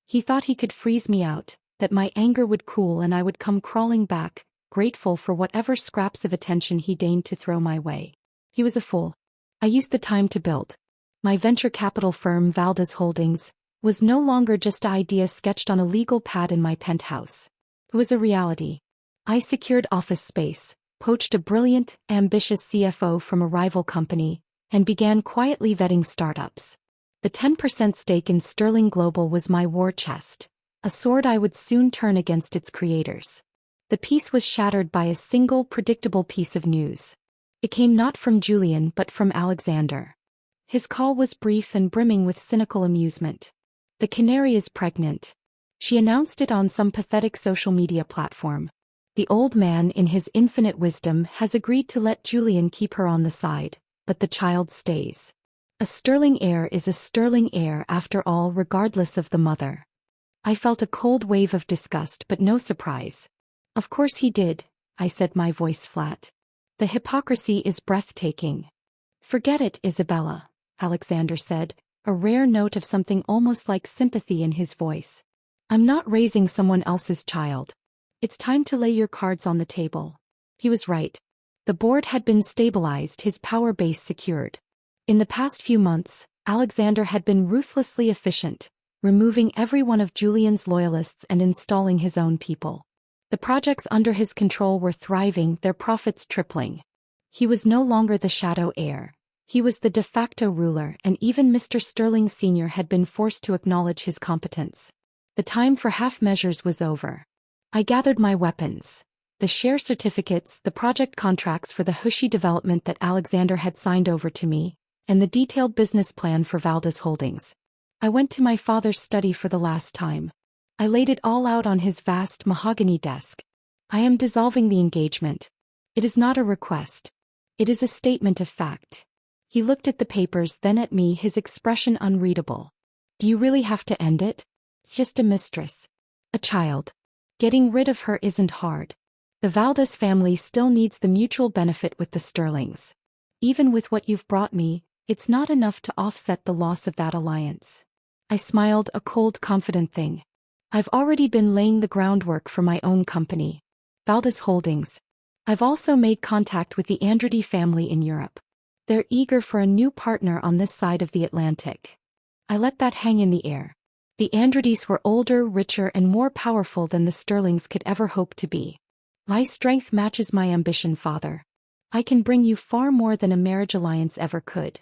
Speaker 1: He thought he could freeze me out, that my anger would cool and I would come crawling back, grateful for whatever scraps of attention he deigned to throw my way. He was a fool. I used the time to build. My venture capital firm, Valdez Holdings, was no longer just an idea sketched on a legal pad in my penthouse. It was a reality. I secured office space, poached a brilliant, ambitious CFO from a rival company, and began quietly vetting startups. The 10% stake in Sterling Global was my war chest, a sword I would soon turn against its creators. The peace was shattered by a single predictable piece of news. It came not from Julian but from Alexander. His call was brief and brimming with cynical amusement. "The canary is pregnant." She announced it on some pathetic social media platform. "The old man, in his infinite wisdom, has agreed to let Julian keep her on the side, but the child stays. A Sterling heir is a Sterling heir after all, regardless of the mother." I felt a cold wave of disgust but no surprise. "Of course he did," I said, my voice flat. "The hypocrisy is breathtaking." "Forget it, Isabella," Alexander said, a rare note of something almost like sympathy in his voice. "I'm not raising someone else's child. It's time to lay your cards on the table." He was right. The board had been stabilized, his power base secured. In the past few months, Alexander had been ruthlessly efficient, removing every one of Julian's loyalists and installing his own people. The projects under his control were thriving, their profits tripling. He was no longer the shadow heir. He was the de facto ruler, and even Mr. Sterling Sr. had been forced to acknowledge his competence. The time for half measures was over. I gathered my weapons. The share certificates, the project contracts for the Hushi development that Alexander had signed over to me, and the detailed business plan for Valdez Holdings. I went to my father's study for the last time. I laid it all out on his vast mahogany desk. I am dissolving the engagement. It is not a request. It is a statement of fact. He looked at the papers, then at me, his expression unreadable. Do you really have to end it? It's just a mistress. A child. Getting rid of her isn't hard. The Valdez family still needs the mutual benefit with the Sterlings. Even with what you've brought me, it's not enough to offset the loss of that alliance. I smiled, a cold, confident thing. I've already been laying the groundwork for my own company, Valdez Holdings. I've also made contact with the Andrade family in Europe. They're eager for a new partner on this side of the Atlantic. I let that hang in the air. The Andrades were older, richer, and more powerful than the Sterlings could ever hope to be. My strength matches my ambition, father. I can bring you far more than a marriage alliance ever could.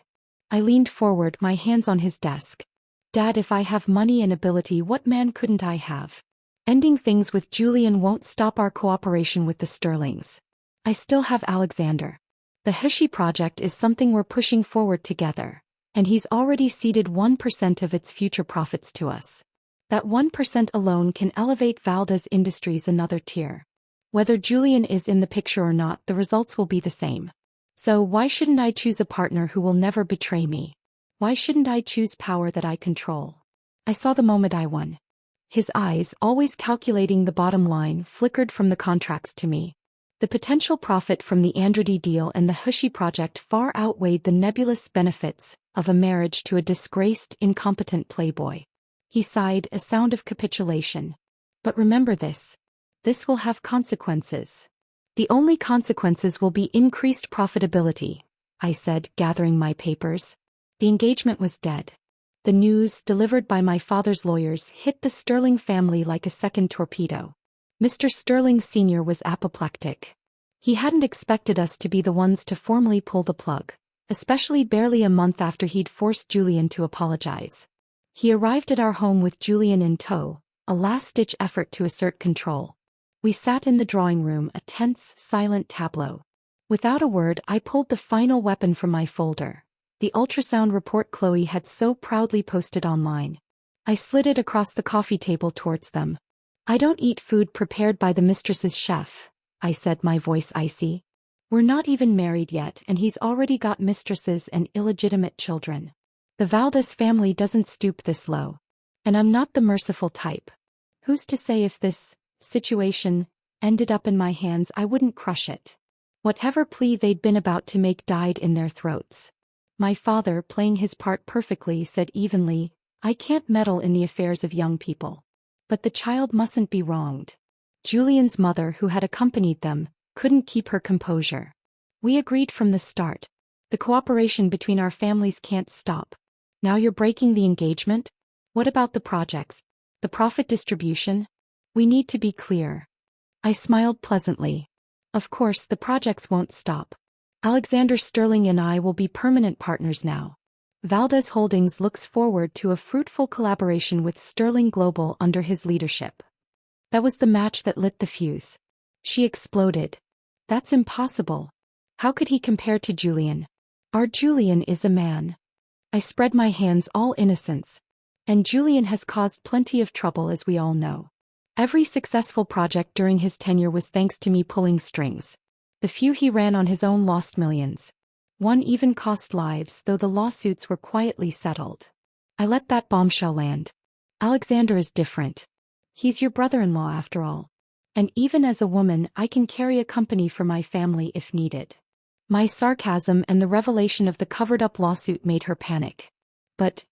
Speaker 1: I leaned forward, my hands on his desk. Dad, if I have money and ability, what man couldn't I have? Ending things with Julian won't stop our cooperation with the Sterlings. I still have Alexander. The Hushi project is something we're pushing forward together, and he's already ceded 1% of its future profits to us. That 1% alone can elevate Valdez Industries another tier. Whether Julian is in the picture or not, the results will be the same. So why shouldn't I choose a partner who will never betray me? Why shouldn't I choose power that I control? I saw the moment I won. His eyes, always calculating the bottom line, flickered from the contracts to me. The potential profit from the Andrade deal and the Hushi project far outweighed the nebulous benefits of a marriage to a disgraced, incompetent playboy. He sighed, a sound of capitulation. But remember this. This will have consequences. The only consequences will be increased profitability, I said, gathering my papers. The engagement was dead. The news, delivered by my father's lawyers, hit the Sterling family like a second torpedo. Mr. Sterling Sr. was apoplectic. He hadn't expected us to be the ones to formally pull the plug, especially barely a month after he'd forced Julian to apologize. He arrived at our home with Julian in tow, a last-ditch effort to assert control. We sat in the drawing room, a tense, silent tableau. Without a word, I pulled the final weapon from my folder. The ultrasound report Chloe had so proudly posted online. I slid it across the coffee table towards them. I don't eat food prepared by the mistress's chef, I said, my voice icy. We're not even married yet, and he's already got mistresses and illegitimate children. The Valdez family doesn't stoop this low. And I'm not the merciful type. Who's to say if this situation ended up in my hands, I wouldn't crush it. Whatever plea they'd been about to make died in their throats. My father, playing his part perfectly, said evenly, I can't meddle in the affairs of young people. But the child mustn't be wronged. Julian's mother, who had accompanied them, couldn't keep her composure. We agreed from the start. The cooperation between our families can't stop. Now you're breaking the engagement? What about the projects? The profit distribution? We need to be clear. I smiled pleasantly. Of course, the projects won't stop. Alexander Sterling and I will be permanent partners now. Valdez Holdings looks forward to a fruitful collaboration with Sterling Global under his leadership. That was the match that lit the fuse. She exploded. That's impossible. How could he compare to Julian? Our Julian is a man. I spread my hands, all innocence. And Julian has caused plenty of trouble, as we all know. Every successful project during his tenure was thanks to me pulling strings. The few he ran on his own lost millions. One even cost lives, though the lawsuits were quietly settled. I let that bombshell land. Alexander is different. He's your brother-in-law after all. And even as a woman, I can carry a company for my family if needed. My sarcasm and the revelation of the covered-up lawsuit made her panic. But,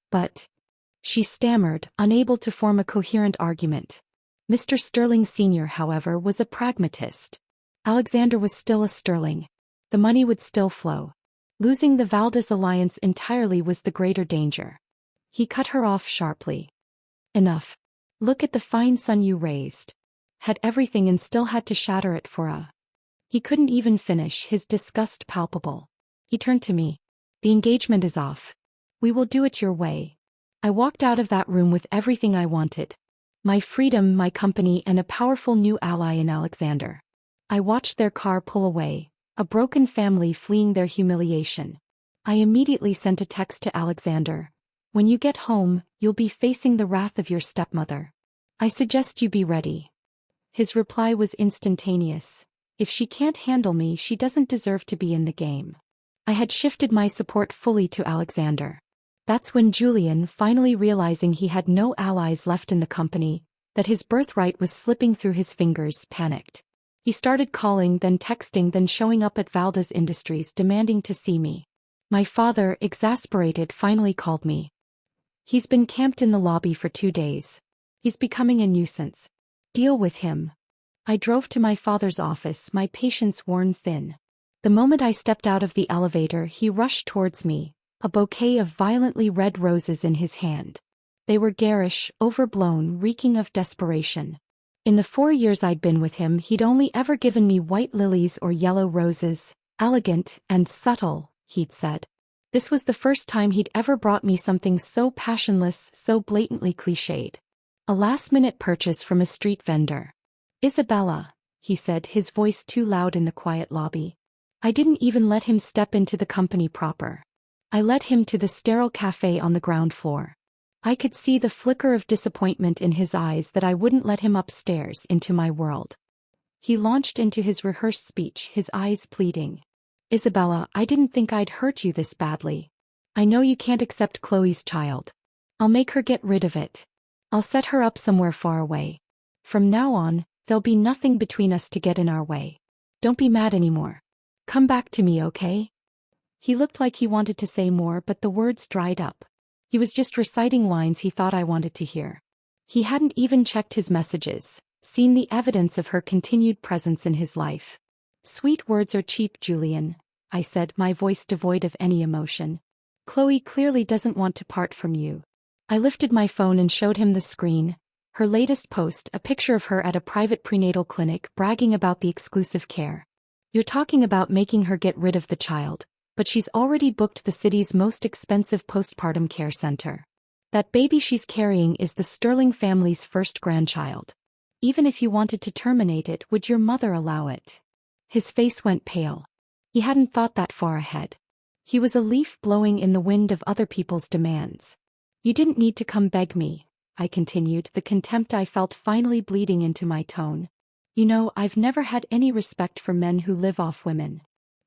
Speaker 1: she stammered, unable to form a coherent argument. Mr. Sterling Sr., however, was a pragmatist. Alexander was still a Sterling. The money would still flow. Losing the Valdez alliance entirely was the greater danger. He cut her off sharply. Enough. Look at the fine son you raised. Had everything and still had to shatter it for a... He couldn't even finish, his disgust palpable. He turned to me. The engagement is off. We will do it your way. I walked out of that room with everything I wanted. My freedom, my company, and a powerful new ally in Alexander. I watched their car pull away, a broken family fleeing their humiliation. I immediately sent a text to Alexander. When you get home, you'll be facing the wrath of your stepmother. I suggest you be ready. His reply was instantaneous. If she can't handle me, she doesn't deserve to be in the game. I had shifted my support fully to Alexander. That's when Julian, finally realizing he had no allies left in the company, that his birthright was slipping through his fingers, panicked. He started calling, then texting, then showing up at Valdez Industries demanding to see me. My father, exasperated, finally called me. He's been camped in the lobby for 2 days. He's becoming a nuisance. Deal with him. I drove to my father's office, my patience worn thin. The moment I stepped out of the elevator, he rushed towards me, a bouquet of violently red roses in his hand. They were garish, overblown, reeking of desperation. In the 4 years I'd been with him, he'd only ever given me white lilies or yellow roses, elegant and subtle, he'd said. This was the first time he'd ever brought me something so passionless, so blatantly cliched. A last-minute purchase from a street vendor. Isabella, he said, his voice too loud in the quiet lobby. I didn't even let him step into the company proper. I led him to the sterile cafe on the ground floor. I could see the flicker of disappointment in his eyes that I wouldn't let him upstairs into my world. He launched into his rehearsed speech, his eyes pleading. Isabella, I didn't think I'd hurt you this badly. I know you can't accept Chloe's child. I'll make her get rid of it. I'll set her up somewhere far away. From now on, there'll be nothing between us to get in our way. Don't be mad anymore. Come back to me, okay? He looked like he wanted to say more, but the words dried up. He was just reciting lines he thought I wanted to hear. He hadn't even checked his messages, seen the evidence of her continued presence in his life. Sweet words are cheap, Julian, I said, my voice devoid of any emotion. Chloe clearly doesn't want to part from you. I lifted my phone and showed him the screen. Her latest post, a picture of her at a private prenatal clinic bragging about the exclusive care. You're talking about making her get rid of the child, but she's already booked the city's most expensive postpartum care center. That baby she's carrying is the Sterling family's first grandchild. Even if you wanted to terminate it, would your mother allow it? His face went pale. He hadn't thought that far ahead. He was a leaf blowing in the wind of other people's demands. You didn't need to come beg me, I continued, the contempt I felt finally bleeding into my tone. You know, I've never had any respect for men who live off women.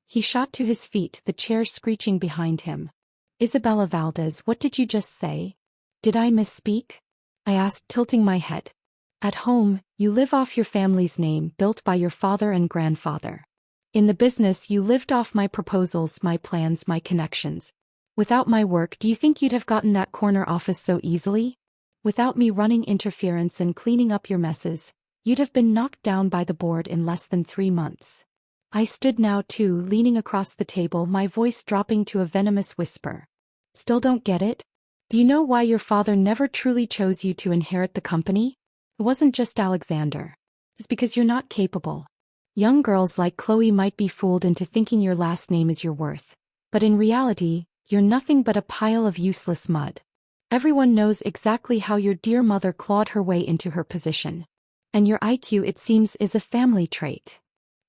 Speaker 1: He shot to his feet, the chair screeching behind him. Isabella Valdez, what did you just say? Did I misspeak? I asked, tilting my head. At home, you live off your family's name, built by your father and grandfather. In the business, you lived off my proposals, my plans, my connections. Without my work, do you think you'd have gotten that corner office so easily? Without me running interference and cleaning up your messes, you'd have been knocked down by the board in less than 3 months. I stood now too, leaning across the table, my voice dropping to a venomous whisper. Still don't get it? Do you know why your father never truly chose you to inherit the company? It wasn't just Alexander. It's because you're not capable. Young girls like Chloe might be fooled into thinking your last name is your worth. But in reality, you're nothing but a pile of useless mud. Everyone knows exactly how your dear mother clawed her way into her position. And your IQ, it seems, is a family trait.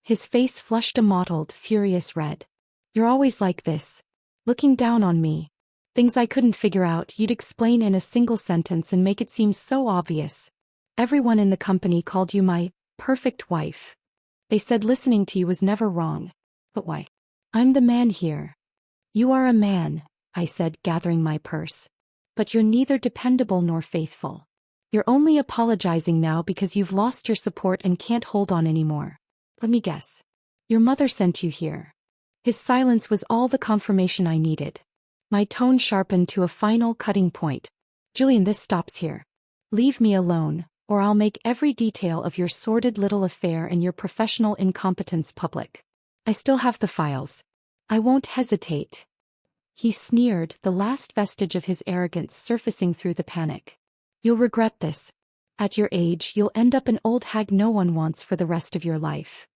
Speaker 1: His face flushed a mottled, furious red. You're always like this. Looking down on me. Things I couldn't figure out, you'd explain in a single sentence and make it seem so obvious. Everyone in the company called you my perfect wife. They said listening to you was never wrong. But why? I'm the man here. You are a man, I said, gathering my purse. But you're neither dependable nor faithful. You're only apologizing now because you've lost your support and can't hold on anymore. Let me guess. Your mother sent you here. His silence was all the confirmation I needed. My tone sharpened to a final cutting point. Julian, this stops here. Leave me alone, or I'll make every detail of your sordid little affair and your professional incompetence public. I still have the files. I won't hesitate. He sneered, the last vestige of his arrogance surfacing through the panic. You'll regret this. At your age, you'll end up an old hag no one wants for the rest of your life.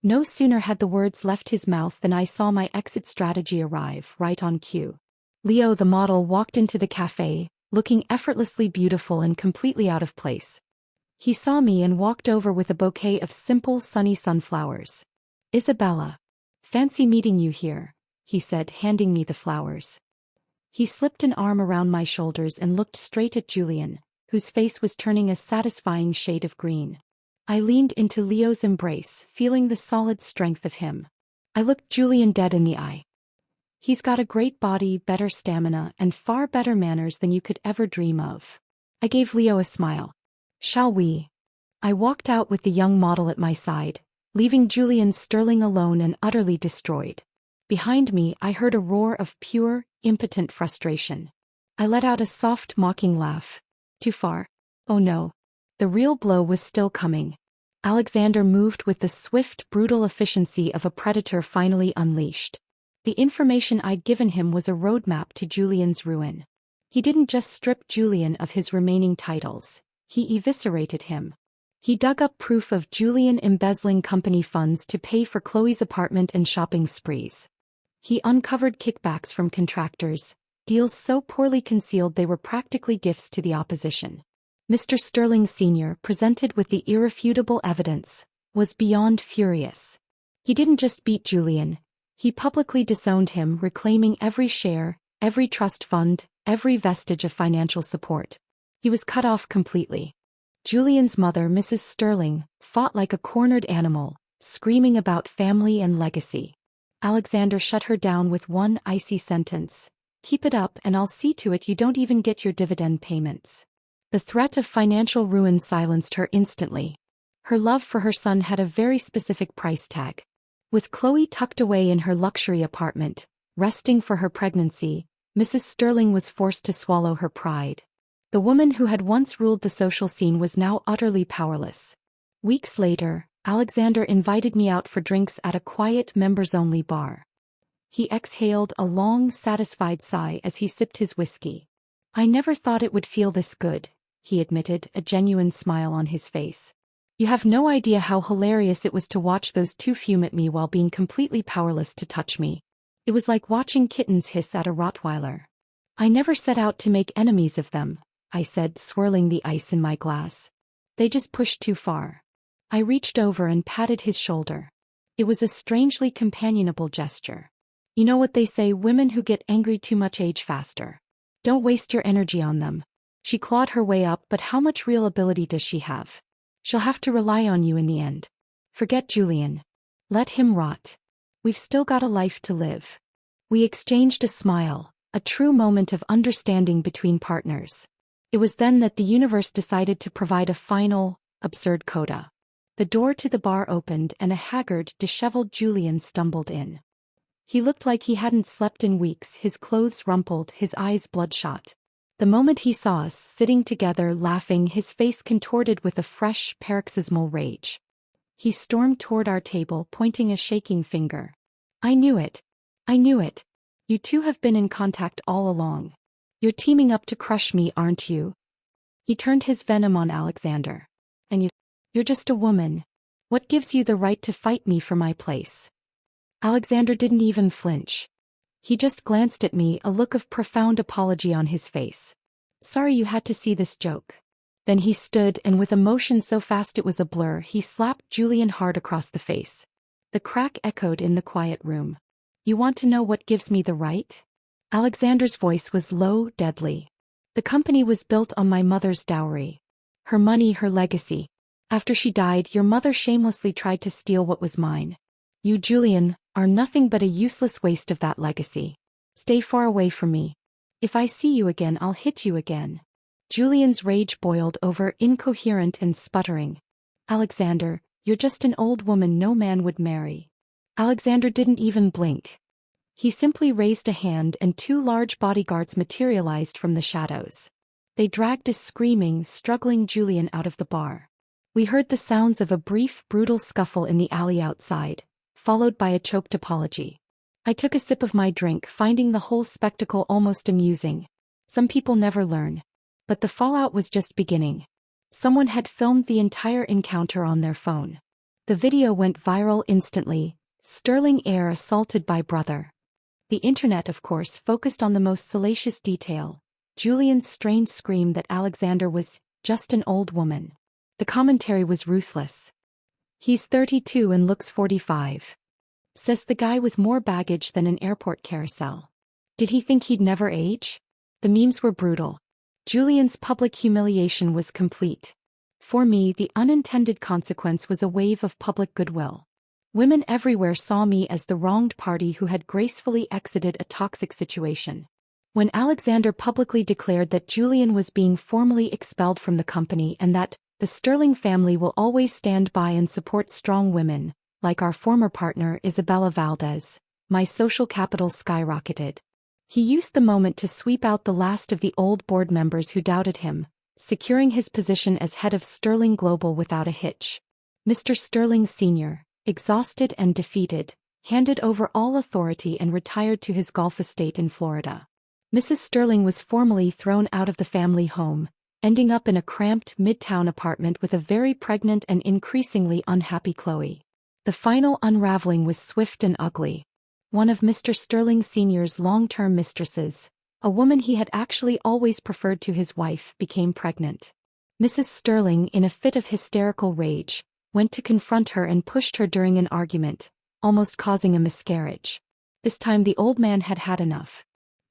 Speaker 1: No sooner had the words left his mouth than I saw my exit strategy arrive, right on cue. Leo the model walked into the cafe, looking effortlessly beautiful and completely out of place. He saw me and walked over with a bouquet of simple sunny sunflowers. "Isabella. Fancy meeting you here," he said, handing me the flowers. He slipped an arm around my shoulders and looked straight at Julian, whose face was turning a satisfying shade of green. I leaned into Leo's embrace, feeling the solid strength of him. I looked Julian dead in the eye. He's got a great body, better stamina, and far better manners than you could ever dream of. I gave Leo a smile. "Shall we?" I walked out with the young model at my side, leaving Julian Sterling alone and utterly destroyed. Behind me, I heard a roar of pure, impotent frustration. I let out a soft, mocking laugh. Too far? Oh no. The real blow was still coming. Alexander moved with the swift, brutal efficiency of a predator finally unleashed. The information I'd given him was a roadmap to Julian's ruin. He didn't just strip Julian of his remaining titles, he eviscerated him. He dug up proof of Julian embezzling company funds to pay for Chloe's apartment and shopping sprees. He uncovered kickbacks from contractors, deals so poorly concealed they were practically gifts to the opposition. Mr. Sterling Sr., presented with the irrefutable evidence, was beyond furious. He didn't just beat Julian, he publicly disowned him, reclaiming every share, every trust fund, every vestige of financial support. He was cut off completely. Julian's mother, Mrs. Sterling, fought like a cornered animal, screaming about family and legacy. Alexander shut her down with one icy sentence: "Keep it up and I'll see to it you don't even get your dividend payments." The threat of financial ruin silenced her instantly. Her love for her son had a very specific price tag. With Chloe tucked away in her luxury apartment, resting for her pregnancy, Mrs. Sterling was forced to swallow her pride. The woman who had once ruled the social scene was now utterly powerless. Weeks later, Alexander invited me out for drinks at a quiet members-only bar. He exhaled a long, satisfied sigh as he sipped his whiskey. "I never thought it would feel this good," he admitted, a genuine smile on his face. "You have no idea how hilarious it was to watch those two fume at me while being completely powerless to touch me. It was like watching kittens hiss at a Rottweiler." "I never set out to make enemies of them," I said, swirling the ice in my glass. "They just pushed too far." I reached over and patted his shoulder. It was a strangely companionable gesture. "You know what they say, women who get angry too much age faster. Don't waste your energy on them." She clawed her way up, "But how much real ability does she have? She'll have to rely on you in the end. Forget Julian. Let him rot. We've still got a life to live." We exchanged a smile, a true moment of understanding between partners. It was then that the universe decided to provide a final, absurd coda. The door to the bar opened and a haggard, disheveled Julian stumbled in. He looked like he hadn't slept in weeks, his clothes rumpled, his eyes bloodshot. The moment he saw us, sitting together, laughing, his face contorted with a fresh, paroxysmal rage. He stormed toward our table, pointing a shaking finger. "I knew it. I knew it. You two have been in contact all along. You're teaming up to crush me, aren't you?" He turned his venom on Alexander. "And you're just a woman. What gives you the right to fight me for my place?" Alexander didn't even flinch. He just glanced at me, a look of profound apology on his face. "Sorry you had to see this joke." Then he stood and with a motion so fast it was a blur, he slapped Julian hard across the face. The crack echoed in the quiet room. "You want to know what gives me the right?" Alexander's voice was low, deadly. "The company was built on my mother's dowry. Her money, her legacy. After she died, your mother shamelessly tried to steal what was mine. You, Julian, are nothing but a useless waste of that legacy. Stay far away from me. If I see you again, I'll hit you again." Julian's rage boiled over, incoherent and sputtering. "Alexander, you're just an old woman no man would marry." Alexander didn't even blink. He simply raised a hand and two large bodyguards materialized from the shadows. They dragged a screaming, struggling Julian out of the bar. We heard the sounds of a brief, brutal scuffle in the alley outside, followed by a choked apology. I took a sip of my drink, finding the whole spectacle almost amusing. Some people never learn. But But the fallout was just beginning. Someone had filmed the entire encounter on their phone. The video went viral instantly. Sterling heir assaulted by brother. The internet, of course, focused on the most salacious detail. Julian's strange scream that Alexander was just an old woman. The commentary was ruthless. "He's 32 and looks 45. Says the guy with more baggage than an airport carousel. Did he think he'd never age?" The memes were brutal. Julian's public humiliation was complete. For me, the unintended consequence was a wave of public goodwill. Women everywhere saw me as the wronged party who had gracefully exited a toxic situation. When Alexander publicly declared that Julian was being formally expelled from the company and that the Sterling family will always stand by and support strong women, like our former partner Isabella Valdez, my social capital skyrocketed. He used the moment to sweep out the last of the old board members who doubted him, securing his position as head of Sterling Global without a hitch. Mr. Sterling Sr., exhausted and defeated, handed over all authority and retired to his golf estate in Florida. Mrs. Sterling was formally thrown out of the family home, ending up in a cramped midtown apartment with a very pregnant and increasingly unhappy Chloe. The final unraveling was swift and ugly. One of Mr. Sterling Sr.'s long-term mistresses, a woman he had actually always preferred to his wife, became pregnant. Mrs. Sterling, in a fit of hysterical rage, went to confront her and pushed her during an argument, almost causing a miscarriage. This time the old man had had enough.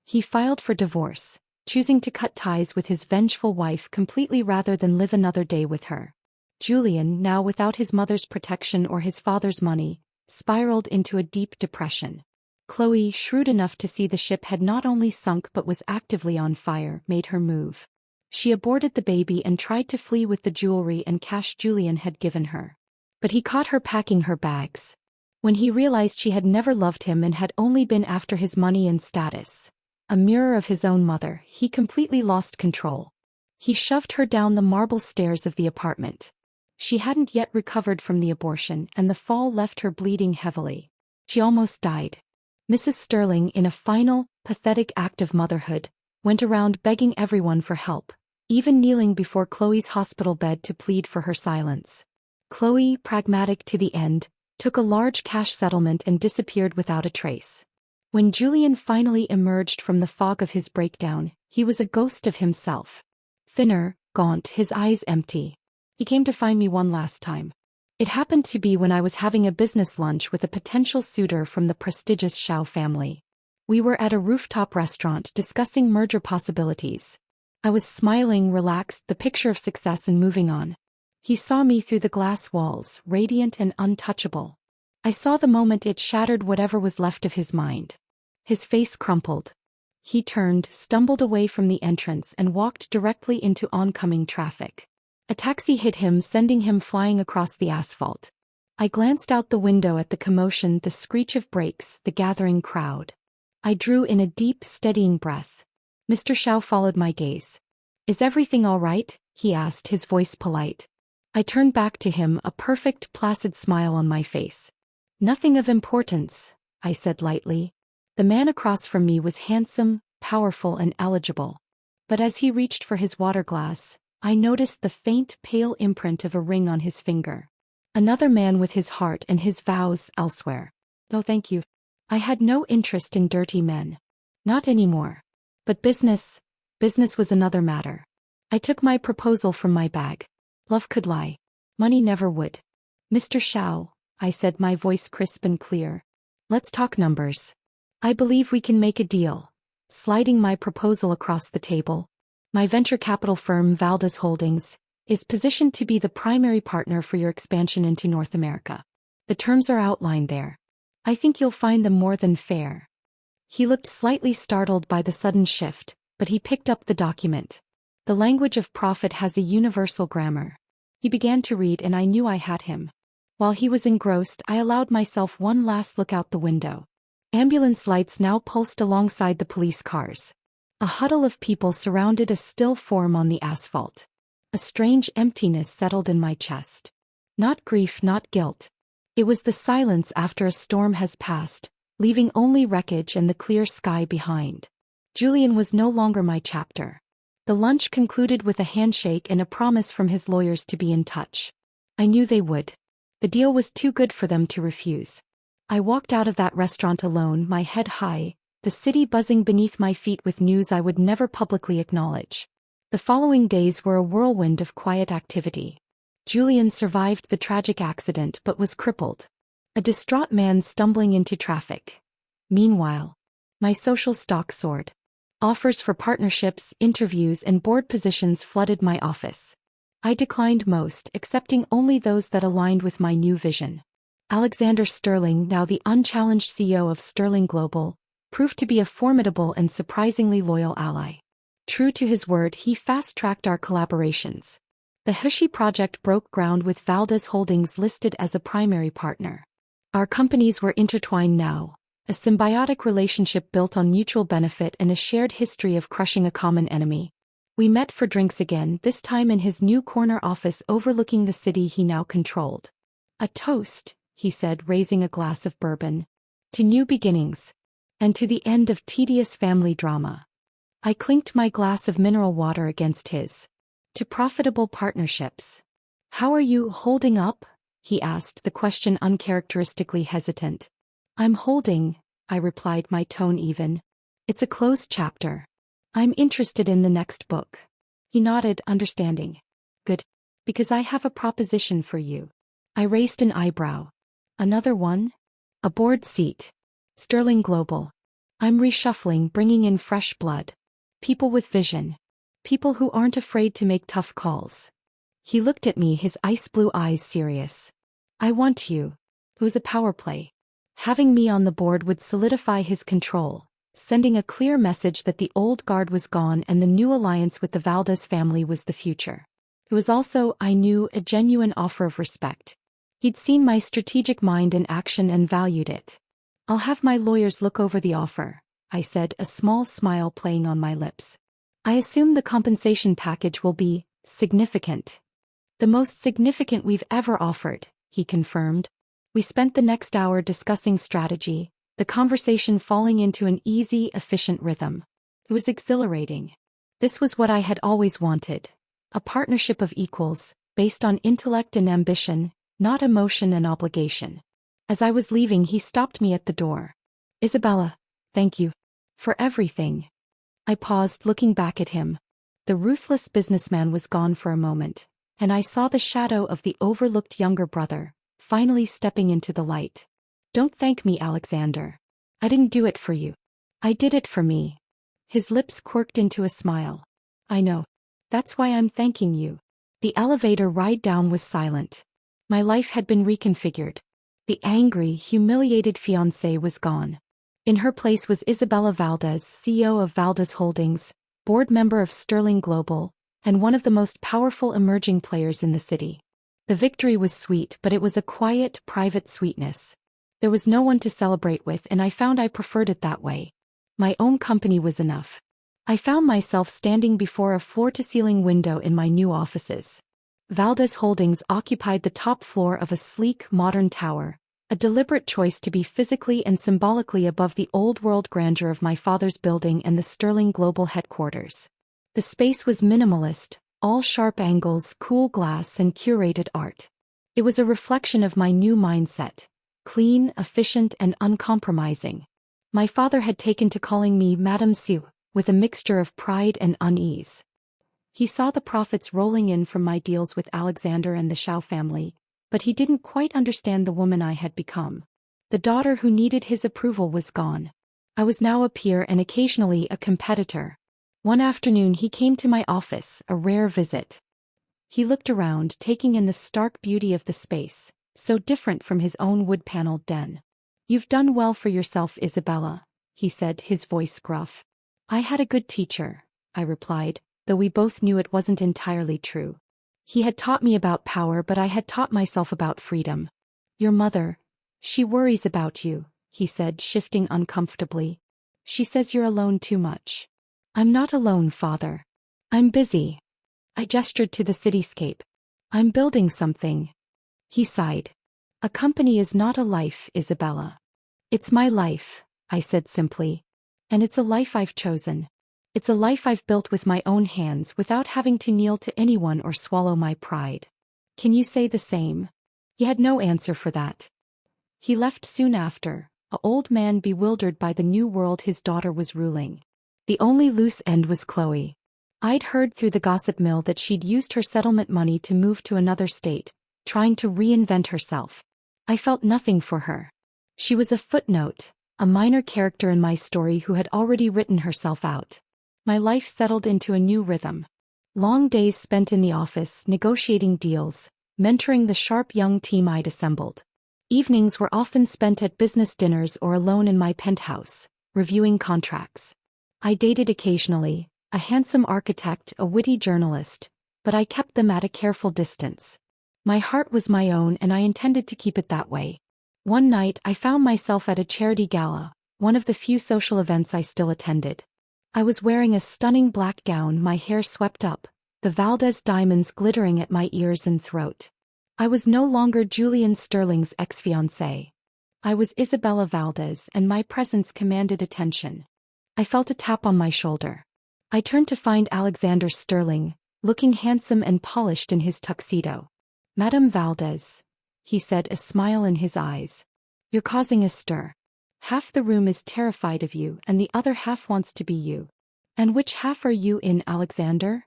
Speaker 1: He filed for divorce, choosing to cut ties with his vengeful wife completely rather than live another day with her. Julian, now without his mother's protection or his father's money, spiraled into a deep depression. Chloe, shrewd enough to see the ship had not only sunk but was actively on fire, made her move. She aborted the baby and tried to flee with the jewelry and cash Julian had given her. But he caught her packing her bags. When he realized she had never loved him and had only been after his money and status, a mirror of his own mother, he completely lost control. He shoved her down the marble stairs of the apartment. She hadn't yet recovered from the abortion, and the fall left her bleeding heavily. She almost died. Mrs. Sterling, in a final, pathetic act of motherhood, went around begging everyone for help, even kneeling before Chloe's hospital bed to plead for her silence. Chloe, pragmatic to the end, took a large cash settlement and disappeared without a trace. When Julian finally emerged from the fog of his breakdown, he was a ghost of himself. Thinner, gaunt, his eyes empty. He came to find me one last time. It happened to be when I was having a business lunch with a potential suitor from the prestigious Shao family. We were at a rooftop restaurant discussing merger possibilities. I was smiling, relaxed, the picture of success and moving on. He saw me through the glass walls, radiant and untouchable. I saw the moment it shattered whatever was left of his mind. His face crumpled. He turned, stumbled away from the entrance and walked directly into oncoming traffic. A taxi hit him, sending him flying across the asphalt. I glanced out the window at the commotion, the screech of brakes, the gathering crowd. I drew in a deep, steadying breath. Mr. Shao followed my gaze. "Is everything all right?" he asked, his voice polite. I turned back to him, a perfect, placid smile on my face. "Nothing of importance," I said lightly. The man across from me was handsome, powerful and eligible. But as he reached for his water glass, I noticed the faint, pale imprint of a ring on his finger. Another man with his heart and his vows elsewhere. "No thank you. I had no interest in dirty men. Not anymore. But business was another matter." I took my proposal from my bag. Love could lie. Money never would. "Mr. Shao," I said, my voice crisp and clear. "Let's talk numbers. I believe we can make a deal." Sliding my proposal across the table. "My venture capital firm, Valdez Holdings, is positioned to be the primary partner for your expansion into North America. The terms are outlined there. I think you'll find them more than fair." He looked slightly startled by the sudden shift, but he picked up the document. The language of profit has a universal grammar. He began to read and I knew I had him. While he was engrossed, I allowed myself one last look out the window. Ambulance lights now pulsed alongside the police cars. A huddle of people surrounded a still form on the asphalt. A strange emptiness settled in my chest. Not grief, not guilt. It was the silence after a storm has passed, leaving only wreckage and the clear sky behind. Julian was no longer my chapter. The lunch concluded with a handshake and a promise from his lawyers to be in touch. I knew they would. The deal was too good for them to refuse. I walked out of that restaurant alone, my head high, the city buzzing beneath my feet with news I would never publicly acknowledge. The following days were a whirlwind of quiet activity. Julian survived the tragic accident but was crippled. A distraught man stumbling into traffic. Meanwhile, my social stock soared. Offers for partnerships, interviews, and board positions flooded my office. I declined most, accepting only those that aligned with my new vision. Alexander Sterling, now the unchallenged CEO of Sterling Global, proved to be a formidable and surprisingly loyal ally. True to his word, he fast-tracked our collaborations. The Hushy project broke ground with Valdez Holdings listed as a primary partner. Our companies were intertwined now, a symbiotic relationship built on mutual benefit and a shared history of crushing a common enemy. We met for drinks again, this time in his new corner office overlooking the city he now controlled. A toast, he said, raising a glass of bourbon. To new beginnings. And to the end of tedious family drama. I clinked my glass of mineral water against his. To profitable partnerships. How are you holding up? He asked, the question uncharacteristically hesitant. I'm holding, I replied, my tone even. It's a closed chapter. I'm interested in the next book. He nodded, understanding. Good. Because I have a proposition for you. I raised an eyebrow. Another one? A board seat. Sterling Global. I'm reshuffling, bringing in fresh blood. People with vision. People who aren't afraid to make tough calls. He looked at me, his ice blue eyes serious. I want you. It was a power play. Having me on the board would solidify his control, sending a clear message that the old guard was gone and the new alliance with the Valdez family was the future. It was also, I knew, a genuine offer of respect. He'd seen my strategic mind in action and valued it. I'll have my lawyers look over the offer, I said, a small smile playing on my lips. I assume the compensation package will be significant. The most significant we've ever offered, he confirmed. We spent the next hour discussing strategy, the conversation falling into an easy, efficient rhythm. It was exhilarating. This was what I had always wanted. A partnership of equals, based on intellect and ambition, not emotion and obligation. As I was leaving, he stopped me at the door. Isabella, thank you. For everything. I paused, looking back at him. The ruthless businessman was gone for a moment, and I saw the shadow of the overlooked younger brother, finally stepping into the light. Don't thank me, Alexander. I didn't do it for you. I did it for me. His lips quirked into a smile. I know. That's why I'm thanking you. The elevator ride down was silent. My life had been reconfigured. The angry, humiliated fiancée was gone. In her place was Isabella Valdez, CEO of Valdez Holdings, board member of Sterling Global, and one of the most powerful emerging players in the city. The victory was sweet, but it was a quiet, private sweetness. There was no one to celebrate with, and I found I preferred it that way. My own company was enough. I found myself standing before a floor-to-ceiling window in my new offices. Valdez Holdings occupied the top floor of a sleek, modern tower, a deliberate choice to be physically and symbolically above the old-world grandeur of my father's building and the Sterling Global headquarters. The space was minimalist, all sharp angles, cool glass, and curated art. It was a reflection of my new mindset, clean, efficient, and uncompromising. My father had taken to calling me Madame Sue, with a mixture of pride and unease. He saw the profits rolling in from my deals with Alexander and the Shao family, but he didn't quite understand the woman I had become. The daughter who needed his approval was gone. I was now a peer and occasionally a competitor. One afternoon he came to my office, a rare visit. He looked around, taking in the stark beauty of the space, so different from his own wood-paneled den. You've done well for yourself, Isabella, he said, his voice gruff. I had a good teacher, I replied, though we both knew it wasn't entirely true. He had taught me about power, but I had taught myself about freedom. Your mother, she worries about you, he said, shifting uncomfortably. She says you're alone too much. I'm not alone, father. I'm busy. I gestured to the cityscape. I'm building something. He sighed. A company is not a life, Isabella. It's my life, I said simply. And it's a life I've chosen. It's a life I've built with my own hands without having to kneel to anyone or swallow my pride. Can you say the same? He had no answer for that. He left soon after, an old man bewildered by the new world his daughter was ruling. The only loose end was Chloe. I'd heard through the gossip mill that she'd used her settlement money to move to another state, trying to reinvent herself. I felt nothing for her. She was a footnote, a minor character in my story who had already written herself out. My life settled into a new rhythm. Long days spent in the office, negotiating deals, mentoring the sharp young team I'd assembled. Evenings were often spent at business dinners or alone in my penthouse, reviewing contracts. I dated occasionally, a handsome architect, a witty journalist, but I kept them at a careful distance. My heart was my own and I intended to keep it that way. One night I found myself at a charity gala, one of the few social events I still attended. I was wearing a stunning black gown, my hair swept up, the Valdez diamonds glittering at my ears and throat. I was no longer Julian Sterling's ex-fiancée. I was Isabella Valdez and my presence commanded attention. I felt a tap on my shoulder. I turned to find Alexander Sterling, looking handsome and polished in his tuxedo. "Madame Valdez," he said, a smile in his eyes. "You're causing a stir. Half the room is terrified of you and the other half wants to be you." "And which half are you in, Alexander?"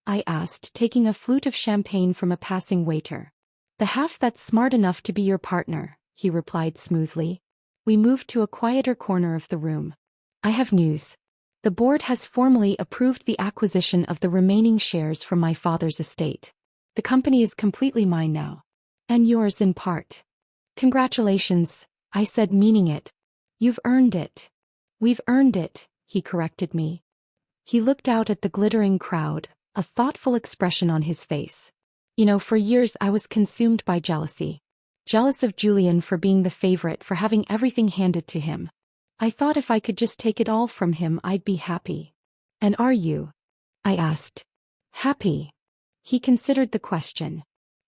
Speaker 1: I asked, taking a flute of champagne from a passing waiter. "The half that's smart enough to be your partner," he replied smoothly. We moved to a quieter corner of the room. "I have news. The board has formally approved the acquisition of the remaining shares from my father's estate. The company is completely mine now. And yours in part." "Congratulations," I said, meaning it. "You've earned it." "We've earned it," he corrected me. He looked out at the glittering crowd, a thoughtful expression on his face. "You know, for years I was consumed by jealousy. Jealous of Julian for being the favorite, for having everything handed to him. I thought if I could just take it all from him I'd be happy." "And are you?" I asked. "Happy?" He considered the question.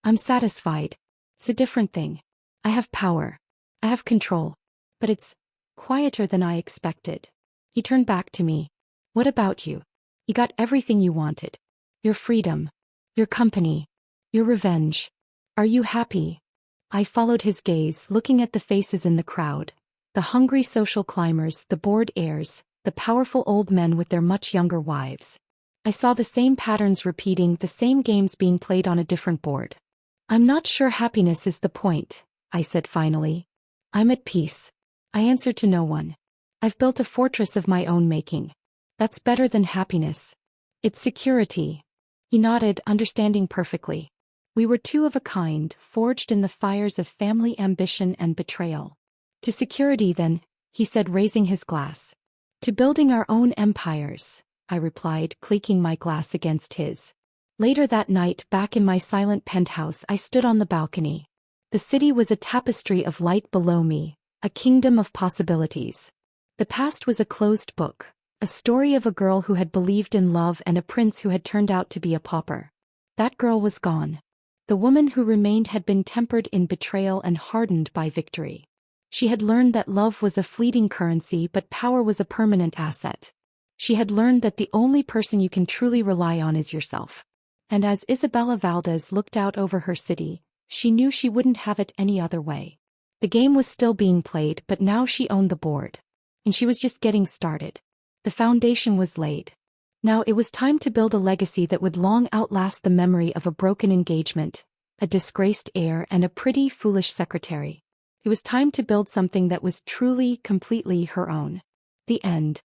Speaker 1: "I'm satisfied. It's a different thing. I have power. I have control. But it's quieter than I expected." He turned back to me. "What about you? You got everything you wanted. Your freedom. Your company. Your revenge. Are you happy?" I followed his gaze, looking at the faces in the crowd. The hungry social climbers, the bored heirs, the powerful old men with their much younger wives. I saw the same patterns repeating, the same games being played on a different board. "I'm not sure happiness is the point," I said finally. "I'm at peace. I answer to no one. I've built a fortress of my own making. That's better than happiness. It's security." He nodded, understanding perfectly. We were two of a kind, forged in the fires of family ambition and betrayal. "To security then," he said, raising his glass. "To building our own empires," I replied, clinking my glass against his. Later that night, back in my silent penthouse, I stood on the balcony. The city was a tapestry of light below me, a kingdom of possibilities. The past was a closed book, a story of a girl who had believed in love and a prince who had turned out to be a pauper. That girl was gone. The woman who remained had been tempered in betrayal and hardened by victory. She had learned that love was a fleeting currency but power was a permanent asset. She had learned that the only person you can truly rely on is yourself. And as Isabella Valdez looked out over her city, she knew she wouldn't have it any other way. The game was still being played, but now she owned the board. And she was just getting started. The foundation was laid. Now it was time to build a legacy that would long outlast the memory of a broken engagement, a disgraced heir, and a pretty, foolish secretary. It was time to build something that was truly, completely her own. The end.